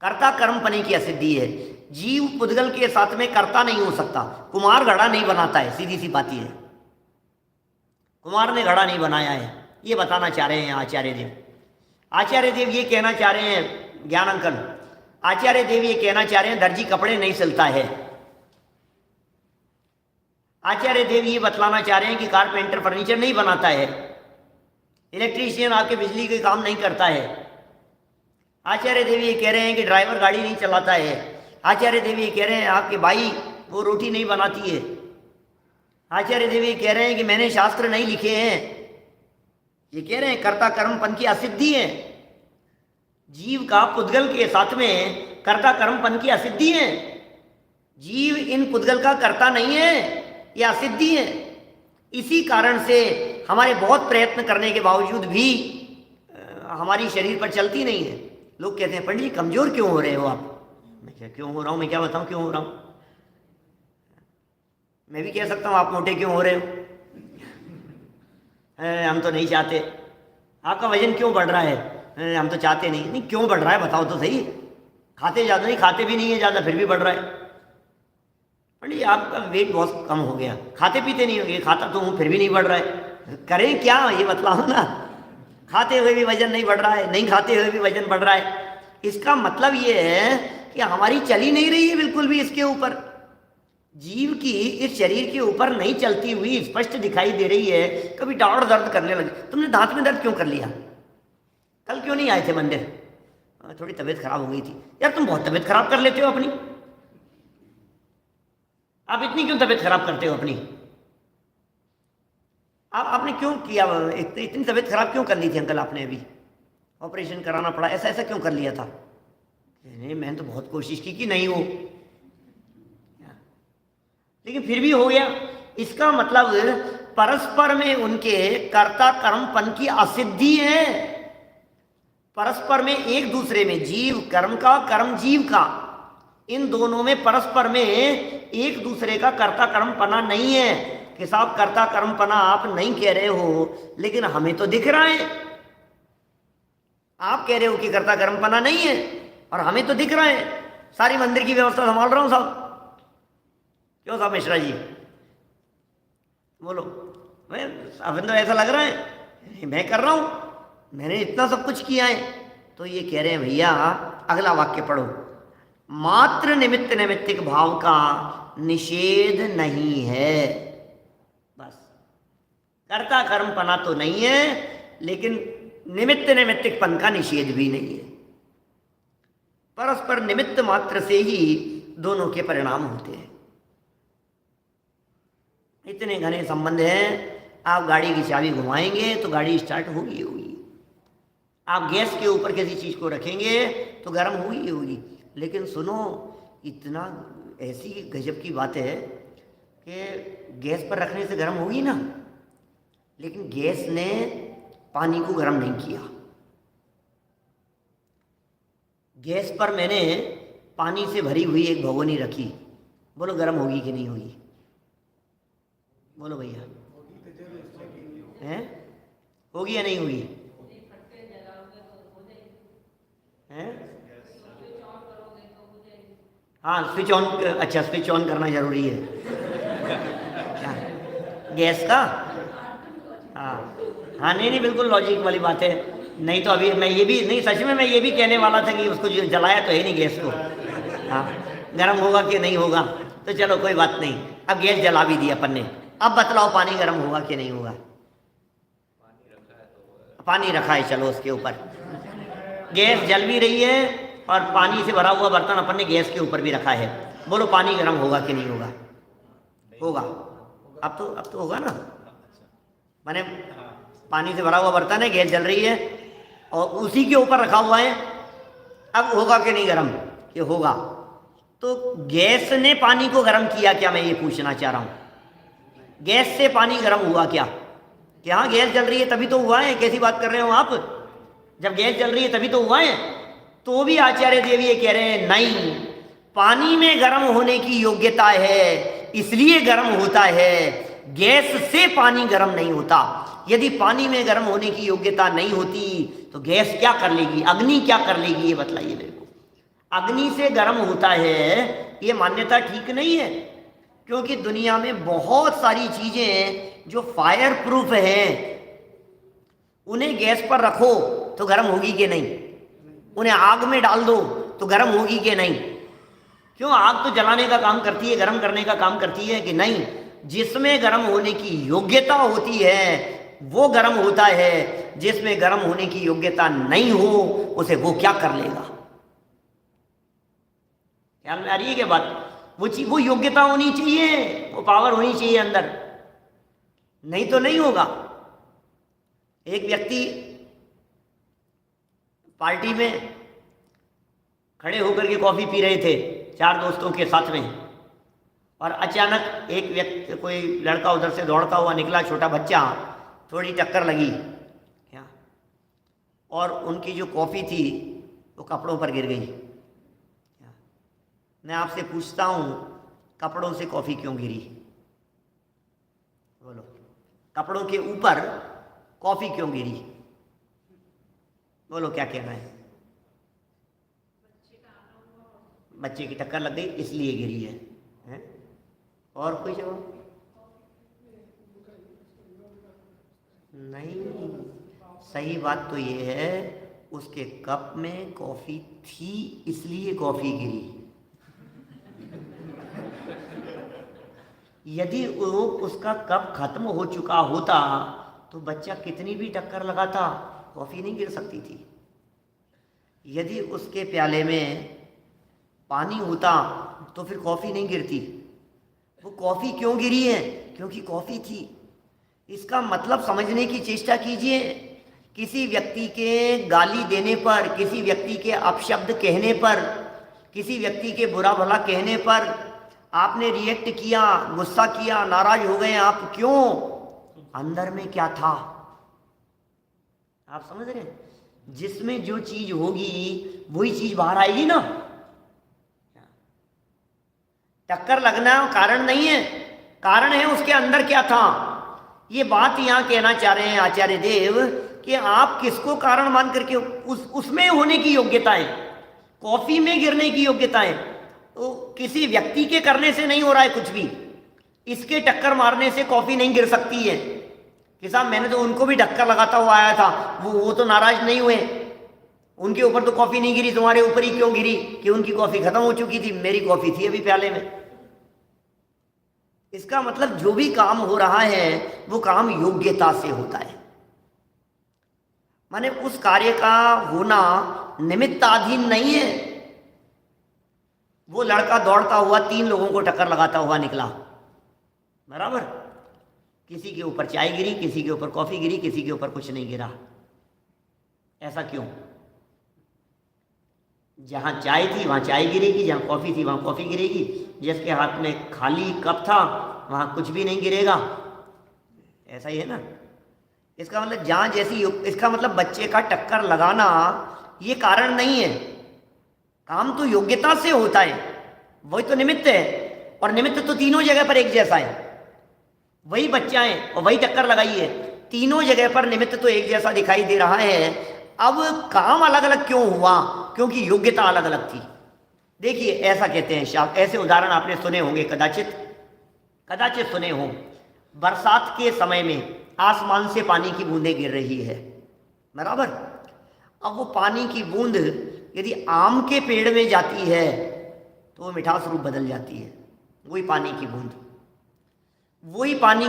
कर्ता कर्मपनि की असिद्धि है। जीव पुद्गल के साथ में कर्ता नहीं हो सकता। कुम्हार घड़ा नहीं बनाता है, सीधी सी बात है, कुम्हार ने घड़ा नहीं बनाया है, ये बताना चाह रहे हैं आचार्य देव। आचार्य देव ये कहना चाह रहे हैं, ज्ञान अंकल आचार्य देव ये कहना चाह रहे हैं दर्जी कपड़े नहीं सिलता है। आचार्य देव ये बतलाना चाह रहे हैं कि कारपेंटर फर्नीचर नहीं बनाता है, इलेक्ट्रीशियन आपके बिजली के काम नहीं करता है। आचार्य देव ये कह रहे हैं कि ड्राइवर गाड़ी नहीं चलाता है। आचार्य देव ये कह रहे हैं आपके भाई वो रोटी नहीं बनाती है। आचार्य देव ये कह रहे हैं कि मैंने शास्त्र नहीं लिखे हैं। ये कह रहे हैं कर्ता कर्मपन की असिद्धि है। जीव का पुद्गल के साथ में कर्ता कर्मपन की असिद्धि है। जीव इन पुद्गल का कर्ता नहीं है, ये असिद्धि है। इसी कारण से हमारे बहुत प्रयत्न करने के बावजूद भी हमारी शरीर पर चलती नहीं है। लोग कहते हैं पंडित जी कमज़ोर क्यों हो रहे हो आप? मैं क्या क्यों हो रहा हूँ, मैं क्या बताऊँ क्यों हो रहा हूँ? मैं भी कह सकता हूँ आप मोटे क्यों हो रहे हो, हम तो नहीं चाहते। आपका वजन क्यों बढ़ रहा है, हम तो चाहते नहीं। नहीं, क्यों बढ़ रहा है बताओ तो सही। खाते ज़्यादा नहीं, खाते भी नहीं है ज़्यादा, फिर भी बढ़ रहा है। पंडित आपका वेट बहुत कम हो गया, खाते पीते नहीं हो गए। खाता तो हूँ फिर भी नहीं बढ़ रहा है, करें क्या ये बतलाओ ना। खाते हुए भी वजन नहीं बढ़ रहा है, नहीं खाते हुए भी वजन बढ़ रहा है। इसका मतलब ये है कि हमारी चली नहीं रही है बिल्कुल भी इसके ऊपर। जीव की इस शरीर के ऊपर नहीं चलती हुई स्पष्ट दिखाई दे रही है। कभी डांड दर्द करने लगे, तुमने दांत में दर्द क्यों कर लिया, कल क्यों नहीं आए थे मंदिर, थोड़ी तबीयत खराब हो गई थी। यार तुम बहुत तबीयत खराब कर लेते हो अपनी, आप इतनी क्यों तबीयत खराब करते हो अपनी। आपने क्यों किया, इतनी तबीयत खराब क्यों कर ली थी अंकल आपने, अभी ऑपरेशन कराना पड़ा, ऐसा ऐसा क्यों कर लिया था। नहीं मैंने तो बहुत कोशिश की कि नहीं हो, लेकिन फिर भी हो गया। इसका मतलब परस्पर में उनके कर्ता कर्मपन की असिद्धि है। परस्पर में एक दूसरे में, जीव कर्म का, कर्म जीव का, इन दोनों में परस्पर में एक दूसरे का कर्ता कर्मपना नहीं है। कि साहब कर्ता कर्मपना आप नहीं कह रहे हो, लेकिन हमें तो दिख रहा है। आप कह रहे हो कि कर्ता कर्मपना नहीं है और हमें तो दिख रहा है। सारी मंदिर की व्यवस्था संभाल रहा हूं साहब। क्यों साहब मिश्रा जी बोलो, मैं अब तो ऐसा लग रहा है मैं कर रहा हूं, मैंने इतना सब कुछ किया है। तो ये कह रहे हैं भैया अगला वाक्य पढ़ो, मात्र निमित्त नैमित्तिक भाव का निषेध नहीं है। बस कर्ता कर्मपना तो नहीं है, लेकिन निमित्त नैमित्तिकपन का निषेध भी नहीं है। परस्पर निमित्त मात्र से ही दोनों के परिणाम होते हैं। इतने घने संबंध हैं। आप गाड़ी की चाबी घुमाएंगे तो गाड़ी स्टार्ट होगी होगी, आप गैस के ऊपर किसी चीज़ को रखेंगे तो गर्म होगी होगी। लेकिन सुनो, इतना ऐसी गजब की बात है कि गैस पर रखने से गर्म होगी ना, लेकिन गैस ने पानी को गर्म नहीं किया। गैस पर मैंने पानी से भरी हुई एक भगोनी रखी, बोलो गर्म होगी कि नहीं होगी, बोलो भैया, हैं होगी या नहीं होगी, हैं? हाँ स्विच ऑन, अच्छा स्विच ऑन करना जरूरी है क्या गैस का। हाँ हाँ, नहीं बिल्कुल लॉजिक वाली बात है। नहीं तो अभी मैं ये भी नहीं, सच में मैं ये भी कहने वाला था कि उसको जलाया तो है नहीं गैस को। हाँ गर्म होगा कि नहीं होगा, तो चलो कोई बात नहीं, अब गैस जला भी दिया अपन ने। अब बतलाओ पानी गर्म होगा कि नहीं होगा। पानी रखा है चलो उसके ऊपर, गैस जल भी रही है और पानी से भरा हुआ बर्तन अपन ने गैस के ऊपर भी रखा है। बोलो पानी गर्म होगा कि नहीं होगा, होगा। अब तो होगा ना, मैंने पानी से भरा हुआ बर्तन है, गैस जल रही है और उसी के ऊपर रखा हुआ है। अब होगा कि नहीं गर्म, ये होगा। तो गैस ने पानी को गर्म किया क्या, मैं ये पूछना चाह रहा हूँ। गैस से पानी गर्म हुआ क्या, कि हाँ गैस जल रही है तभी तो हुआ है, कैसी बात कर रहे हो आप, जब गैस जल रही है तभी तो हुआ है। तो भी आचार्य देव ये कह रहे हैं नहीं, पानी में गर्म होने की योग्यता है इसलिए गर्म होता है, गैस से पानी गर्म नहीं होता। यदि पानी में गर्म होने की योग्यता नहीं होती तो गैस क्या कर लेगी, अग्नि क्या कर लेगी, ये बतलाइए मेरे को। अग्नि से गर्म होता है ये मान्यता ठीक नहीं है, क्योंकि दुनिया में बहुत सारी चीजें जो फायर प्रूफ हैं, उन्हें गैस पर रखो तो गर्म होगी कि नहीं, उन्हें आग में डाल दो तो गर्म होगी कि नहीं। क्यों, आग तो जलाने का काम करती है, गर्म करने का काम करती है कि नहीं। जिसमें गर्म होने की योग्यता होती है वो गर्म होता है, जिसमें गर्म होने की योग्यता नहीं हो उसे वो क्या कर लेगा। ख्याल में आ रही है क्या बात। वो योग्यता होनी चाहिए, वो पावर होनी चाहिए अंदर, नहीं तो नहीं होगा। एक व्यक्ति पार्टी में खड़े होकर के कॉफी पी रहे थे 4 दोस्तों के साथ में, और अचानक एक व्यक्ति, कोई लड़का उधर से दौड़ता हुआ निकला, छोटा बच्चा, थोड़ी टक्कर लगी क्या, और उनकी जो कॉफ़ी थी वो कपड़ों पर गिर गई। मैं आपसे पूछता हूँ, कपड़ों से कॉफ़ी क्यों गिरी, कपड़ों के ऊपर कॉफी क्यों गिरी? बोलो क्या कहना है? बच्चे की टक्कर लग गई इसलिए गिरी है? और कोई जवाब नहीं? सही बात तो ये है, उसके कप में कॉफी थी इसलिए कॉफी गिरी। यदि वो उसका कप खत्म हो चुका होता तो बच्चा कितनी भी टक्कर लगाता कॉफी नहीं गिर सकती थी। यदि उसके प्याले में पानी होता तो फिर कॉफी नहीं गिरती। वो कॉफी क्यों गिरी है? क्योंकि कॉफी थी। इसका मतलब समझने की चेष्टा कीजिए। किसी व्यक्ति के गाली देने पर, किसी व्यक्ति के अपशब्द कहने पर, किसी व्यक्ति के बुरा भला कहने पर आपने रिएक्ट किया, गुस्सा किया, नाराज हो गए आप, क्यों? अंदर में क्या था? आप समझ रहे हैं? जिसमें जो चीज होगी वही चीज बाहर आएगी ना। टक्कर लगना कारण नहीं है, कारण है उसके अंदर क्या था। ये बात यहां कहना चाह रहे हैं आचार्य देव कि आप किसको कारण मान करके उसमें होने की योग्यता है, कॉफी में गिरने की योग्यता है। तो किसी व्यक्ति के करने से नहीं हो रहा है कुछ भी। इसके टक्कर मारने से कॉफी नहीं गिर सकती है कि साहब मैंने तो उनको भी टक्कर लगाता हुआ आया था, वो तो नाराज नहीं हुए, उनके ऊपर तो कॉफी नहीं गिरी, तुम्हारे ऊपर ही क्यों गिरी? कि उनकी कॉफी खत्म हो चुकी थी, मेरी कॉफी थी अभी प्याले में। इसका मतलब जो भी काम हो रहा है वो काम योग्यता से होता है। माने उस कार्य का होना निमित्ताधीन नहीं है। वो लड़का दौड़ता हुआ 3 लोगों को टक्कर लगाता हुआ निकला, बराबर। किसी के ऊपर चाय गिरी, किसी के ऊपर कॉफी गिरी, किसी के ऊपर कुछ नहीं गिरा। ऐसा क्यों? जहां चाय थी वहां चाय गिरेगी, जहां कॉफी थी वहां कॉफी गिरेगी, जिसके हाथ में खाली कप था वहां कुछ भी नहीं गिरेगा। ऐसा ही है ना। इसका मतलब जहां जैसी, इसका मतलब बच्चे का टक्कर लगाना ये कारण नहीं है। काम तो योग्यता से होता है, वही तो निमित्त है। और निमित्त तो तीनों जगह पर एक जैसा है। वही बच्चा है और वही टक्कर लगाई है, तीनों जगह पर निमित्त तो एक जैसा दिखाई दे रहा है। अब काम अलग अलग क्यों हुआ? क्योंकि योग्यता अलग अलग थी। देखिए ऐसा कहते हैं शास्त्र, ऐसे उदाहरण आपने सुने होंगे, कदाचित सुने हों। बरसात के समय में आसमान से पानी की बूंदें गिर रही है, बराबर। अब वो पानी की बूंद यदि आम के पेड़ में जाती है तो वो मिठास रूप बदल जाती है। वही पानी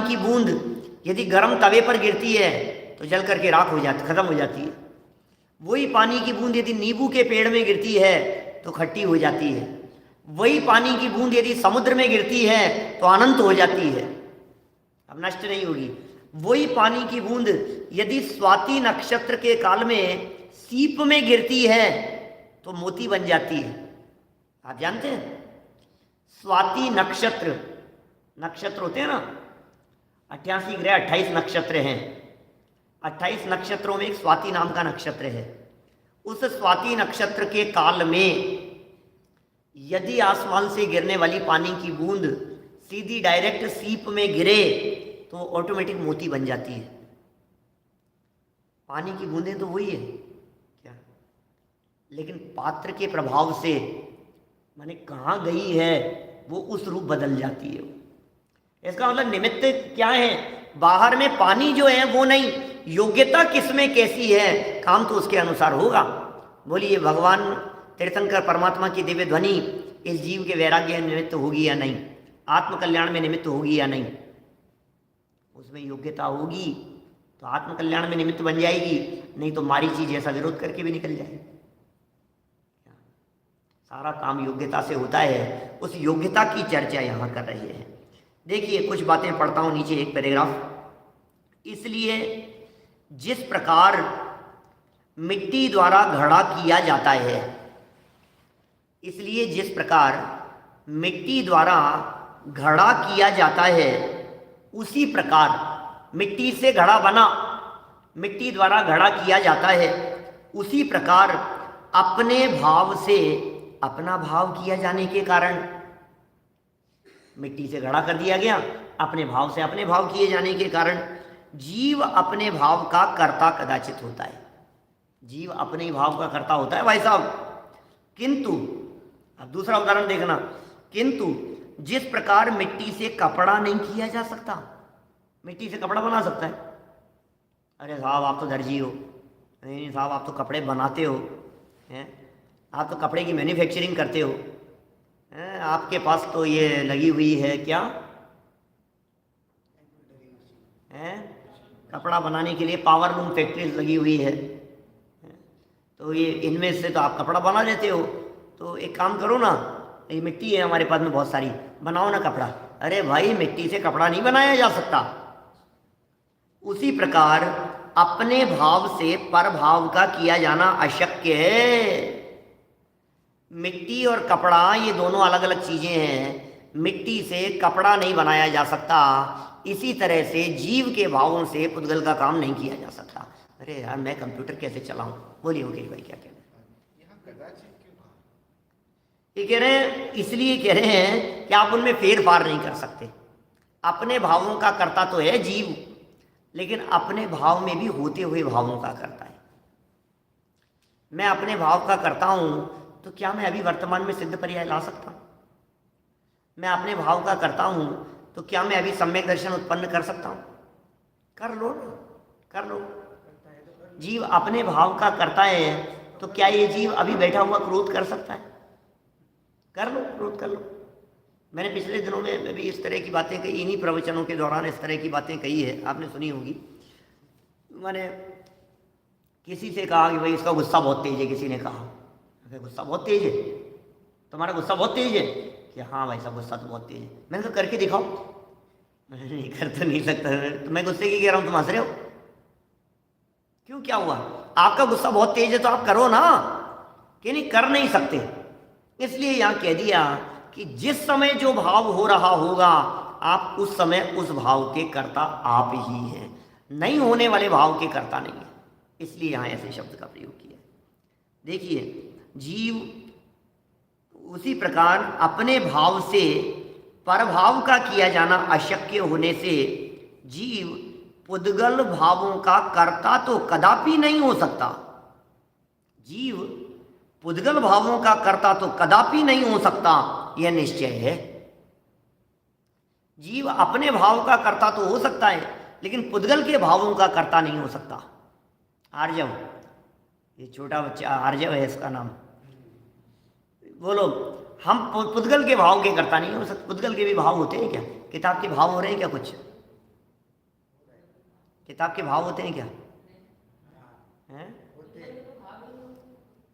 की बूंद यदि गर्म तवे पर गिरती है तो जल करके राख हो जाती, खत्म हो जाती है। वही पानी की बूंद यदि नींबू के पेड़ में गिरती है तो खट्टी हो जाती है। वही पानी की बूंद यदि समुद्र में गिरती है तो अनंत हो जाती है, अब नष्ट नहीं होगी। वही पानी की बूंद यदि स्वाति नक्षत्र के काल में सीप में गिरती है तो मोती बन जाती है। आप जानते हैं स्वाति नक्षत्र होते हैं ना, 88 ग्रह 28 नक्षत्र हैं। 28 नक्षत्रों में एक स्वाति नाम का नक्षत्र है। उस स्वाति नक्षत्र के काल में यदि आसमान से गिरने वाली पानी की बूंद सीधी डायरेक्ट सीप में गिरे तो ऑटोमेटिक मोती बन जाती है। पानी की बूंदें तो वही है क्या, लेकिन पात्र के प्रभाव से माने कहाँ गई है वो उस रूप बदल जाती है। इसका मतलब निमित्त क्या है? बाहर में पानी जो है वो नहीं, योग्यता किसमें कैसी है, काम तो उसके अनुसार होगा। बोलिए भगवान तीर्थंकर परमात्मा की दिव्य ध्वनि इस जीव के वैराग्य में निमित्त होगी या नहीं, आत्मकल्याण में निमित्त होगी या नहीं? उसमें योग्यता होगी तो आत्मकल्याण में निमित्त बन जाएगी, नहीं तो मारीची जैसा विरोध करके भी निकल जाएगी। सारा काम योग्यता से होता है। उस योग्यता की चर्चा यहाँ कर रहे हैं। देखिए कुछ बातें पढ़ता हूँ नीचे एक पैराग्राफ। इसलिए जिस प्रकार मिट्टी द्वारा घड़ा किया जाता है, इसलिए जिस प्रकार मिट्टी द्वारा घड़ा किया जाता है उसी प्रकार मिट्टी से घड़ा बना, मिट्टी द्वारा घड़ा किया जाता है, उसी प्रकार अपने भाव से अपना भाव किया जाने के कारण मिट्टी से घड़ा कर दिया गया, अपने भाव से अपने भाव किए जाने के कारण जीव अपने भाव का कर्ता कदाचित होता है, जीव अपने ही भाव का कर्ता होता है भाई साहब। किंतु अब दूसरा उदाहरण देखना, किंतु जिस प्रकार मिट्टी से कपड़ा नहीं किया जा सकता, मिट्टी से कपड़ा बना सकता है? अरे साहब आप तो दर्जी हो, नहीं साहब आप तो कपड़े बनाते हो, हैं आप तो कपड़े की मैन्युफैक्चरिंग करते हो, हैं आपके पास तो ये लगी हुई है क्या, हैं कपड़ा बनाने के लिए पावर लूम फैक्ट्रीज लगी हुई है, तो ये इनमें से तो आप कपड़ा बना लेते हो। तो एक काम करो ना, ये मिट्टी है हमारे पास में बहुत सारी, बनाओ ना कपड़ा। अरे भाई मिट्टी से कपड़ा नहीं बनाया जा सकता। उसी प्रकार अपने भाव से परभाव का किया जाना अशक्य है। मिट्टी और कपड़ा ये दोनों अलग अलग चीजें हैं, मिट्टी से कपड़ा नहीं बनाया जा सकता, इसी तरह से जीव के भावों से पुद्गल का काम नहीं किया जा सकता। अरे यार मैं कंप्यूटर कैसे चलाऊं, बोलिए वकील भाई क्या कहना है? ये कह रहे हैं, इसलिए कह रहे हैं कि आप उनमें फेर फार नहीं कर सकते। अपने भावों का कर्ता तो है जीव, लेकिन अपने भाव में भी होते हुए भावों का करता है। मैं अपने भाव का करता हूं तो क्या मैं अभी वर्तमान में सिद्ध पर्याय ला सकता हूं? मैं अपने भाव का करता हूं तो क्या मैं अभी सम्यक दर्शन उत्पन्न कर सकता हूं? कर लो ना, कर लो। जीव अपने भाव का करता है तो क्या ये जीव अभी बैठा हुआ क्रोध कर सकता है? कर लो, क्रोध कर लो। मैंने पिछले दिनों में भी इस तरह की बातें कही, इन्हीं प्रवचनों के दौरान इस तरह की बातें कही है, आपने सुनी होगी। मैंने किसी से कहा कि भाई इसका गुस्सा बहुत तेज है, किसी ने कहा गुस्सा बहुत तेज है, तुम्हारा गुस्सा बहुत तेज है? कि हाँ भाई साहब गुस्सा तो बहुत तेज है। मैंने कहा करके दिखाओ। मैंने नहीं कर तो नहीं सकता, तो मैं गुस्से की कह रहा हूँ, तुम हंस रहे हो क्यों, क्या हुआ? आपका गुस्सा बहुत तेज है तो आप करो ना, कि नहीं कर नहीं सकते। इसलिए यहाँ कह दिया कि जिस समय जो भाव हो रहा होगा आप उस समय उस भाव के कर्ता आप ही हैं, नहीं होने वाले भाव के कर्ता नहीं है। इसलिए यहाँ ऐसे शब्द का प्रयोग किया। देखिए जीव उसी प्रकार अपने भाव से परभाव का किया जाना अशक्य होने से जीव पुद्गल भावों का कर्ता तो कदापि नहीं हो सकता। जीव पुद्गल भावों का कर्ता तो कदापि नहीं हो सकता, यह निश्चय है। जीव अपने भाव का कर्ता तो हो सकता है, लेकिन पुद्गल के भावों का कर्ता नहीं हो सकता। आर्जव, ये छोटा बच्चा आर्जव है इसका नाम, बोलो हम पुद्गल के भाव के कर्ता नहीं हो सकते। पुद्गल के भी भाव होते हैं क्या? किताब के भाव हो रहे हैं क्या? कुछ किताब के भाव होते हैं क्या? हैं?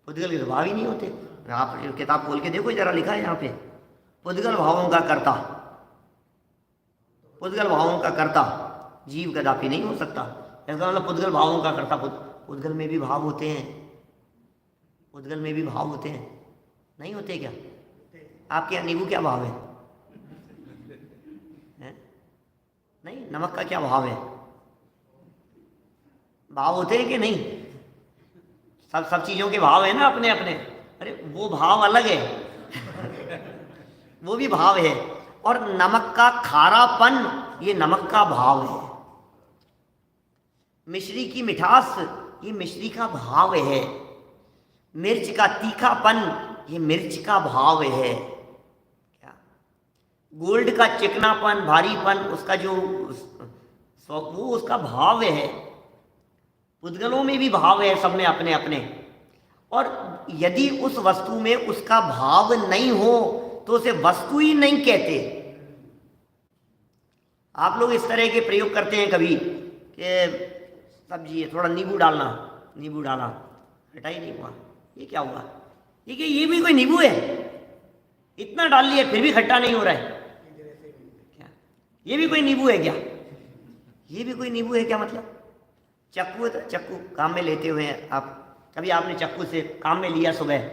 पुद्गल के भाव ही नहीं होते। आप किताब खोल के देखो, जरा लिखा है यहाँ पे, पुद्गल भावों का कर्ता, पुद्गल भावों का कर्ता जीव कदापि नहीं हो सकता। इसका मतलब पुद्गल भावों का कर्ता, पुद्गल में भी भाव होते हैं, पुद्गल में भी भाव होते हैं, नहीं होते क्या? आपके यहाँ नींबू क्या भाव है? नहीं, नमक का क्या भाव है? भाव होते हैं कि नहीं? सब चीजों के भाव है ना अपने अपने। अरे वो भाव अलग है वो भी भाव है। और नमक का खारापन ये नमक का भाव है, मिश्री की मिठास ये मिश्री का भाव है, मिर्च का तीखापन ये मिर्च का भाव है। क्या गोल्ड का चिकनापन भारीपन उसका जो वो उसका भाव है। पुद्गलों में भी भाव है, सब में अपने अपने। और यदि उस वस्तु में उसका भाव नहीं हो तो उसे वस्तु ही नहीं कहते। आप लोग इस तरह के प्रयोग करते हैं कभी कि सब्जी है थोड़ा नींबू डालना, नींबू डाला खट्टा ही नहीं हुआ, ये क्या हुआ? ये भी कोई नींबू है? इतना डाल लिया फिर भी खट्टा नहीं हो रहा है क्या? ये भी कोई नींबू है क्या? ये भी कोई नींबू है क्या? मतलब चक्कू है तो चक्कू काम में लेते हुए आप, कभी आपने चक्कू से काम में लिया सुबह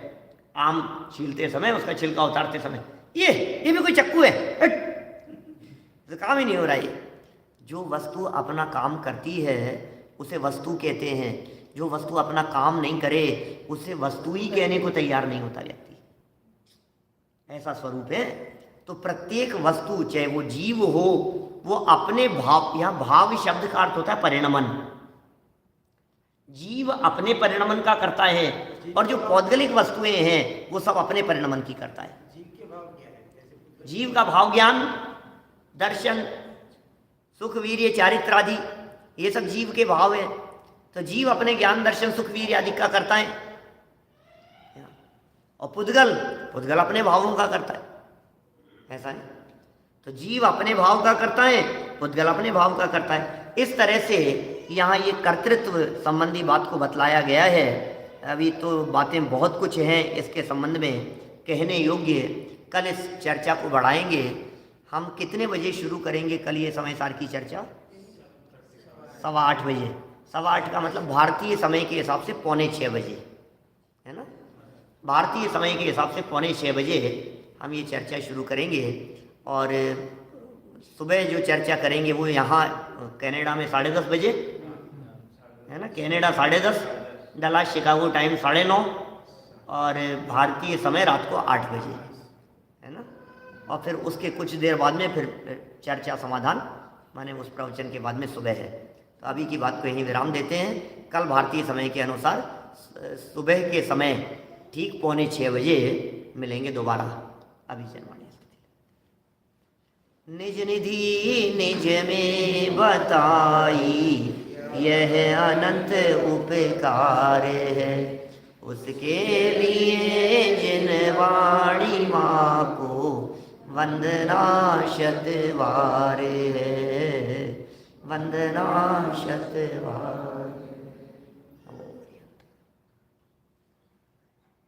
आम छीलते समय, उसका छिलका उतारते समय, ये भी कोई चक्कू है? तो काम ही नहीं हो रहा है। जो वस्तु अपना काम करती है उसे वस्तु कहते हैं, जो वस्तु अपना काम नहीं करे उसे वस्तु ही कहने को तैयार नहीं होता व्यक्ति। ऐसा स्वरूप है। तो प्रत्येक वस्तु चाहे वो जीव हो वो अपने भाव, यहाँ भाव शब्द का अर्थ होता है परिणमन। जीव अपने परिणमन का करता है और जो पौद्गलिक वस्तुएं हैं वो सब अपने परिणमन की करता है। जीव का भाव ज्ञान, दर्शन, सुख, वीर्य, चारित्र आदि, ये सब जीव के भाव है। तो जीव अपने ज्ञान, दर्शन, सुख, वीर्य आदि का करता है। और पुद्गल अपने भावों का करता है, ऐसा है। तो जीव अपने भाव का करता है, पुद्गल अपने भाव का करता है। इस तरह से यहाँ ये कर्तृत्व संबंधी बात को बतलाया गया है। अभी तो बातें बहुत कुछ हैं इसके संबंध में कहने योग्य। कल इस चर्चा को बढ़ाएंगे। हम कितने बजे शुरू करेंगे कल ये समय सार की चर्चा? 8:15 बजे। 8:15 का मतलब भारतीय समय के हिसाब से 5:45 बजे, है ना? भारतीय समय के हिसाब से 5:45 बजे हम ये चर्चा शुरू करेंगे। और सुबह जो चर्चा करेंगे वो यहाँ कनाडा में 10:30 बजे, है ना? कनाडा 10:30, डलास शिकागो टाइम 9:30 और भारतीय समय रात को 8 बजे, है ना? और फिर उसके कुछ देर बाद में फिर चर्चा समाधान, माने उस प्रवचन के बाद में सुबह है। तो अभी की बात को यहीं विराम देते हैं। कल भारतीय समय के अनुसार सुबह के समय ठीक 5:45 बजे मिलेंगे दोबारा। अभी चलवाणी निज निधि निज में बताई, यह अनंत उपकार है। उसके लिए जिन वाणी माँ को वंदना शतवार है, वंदना शतवार।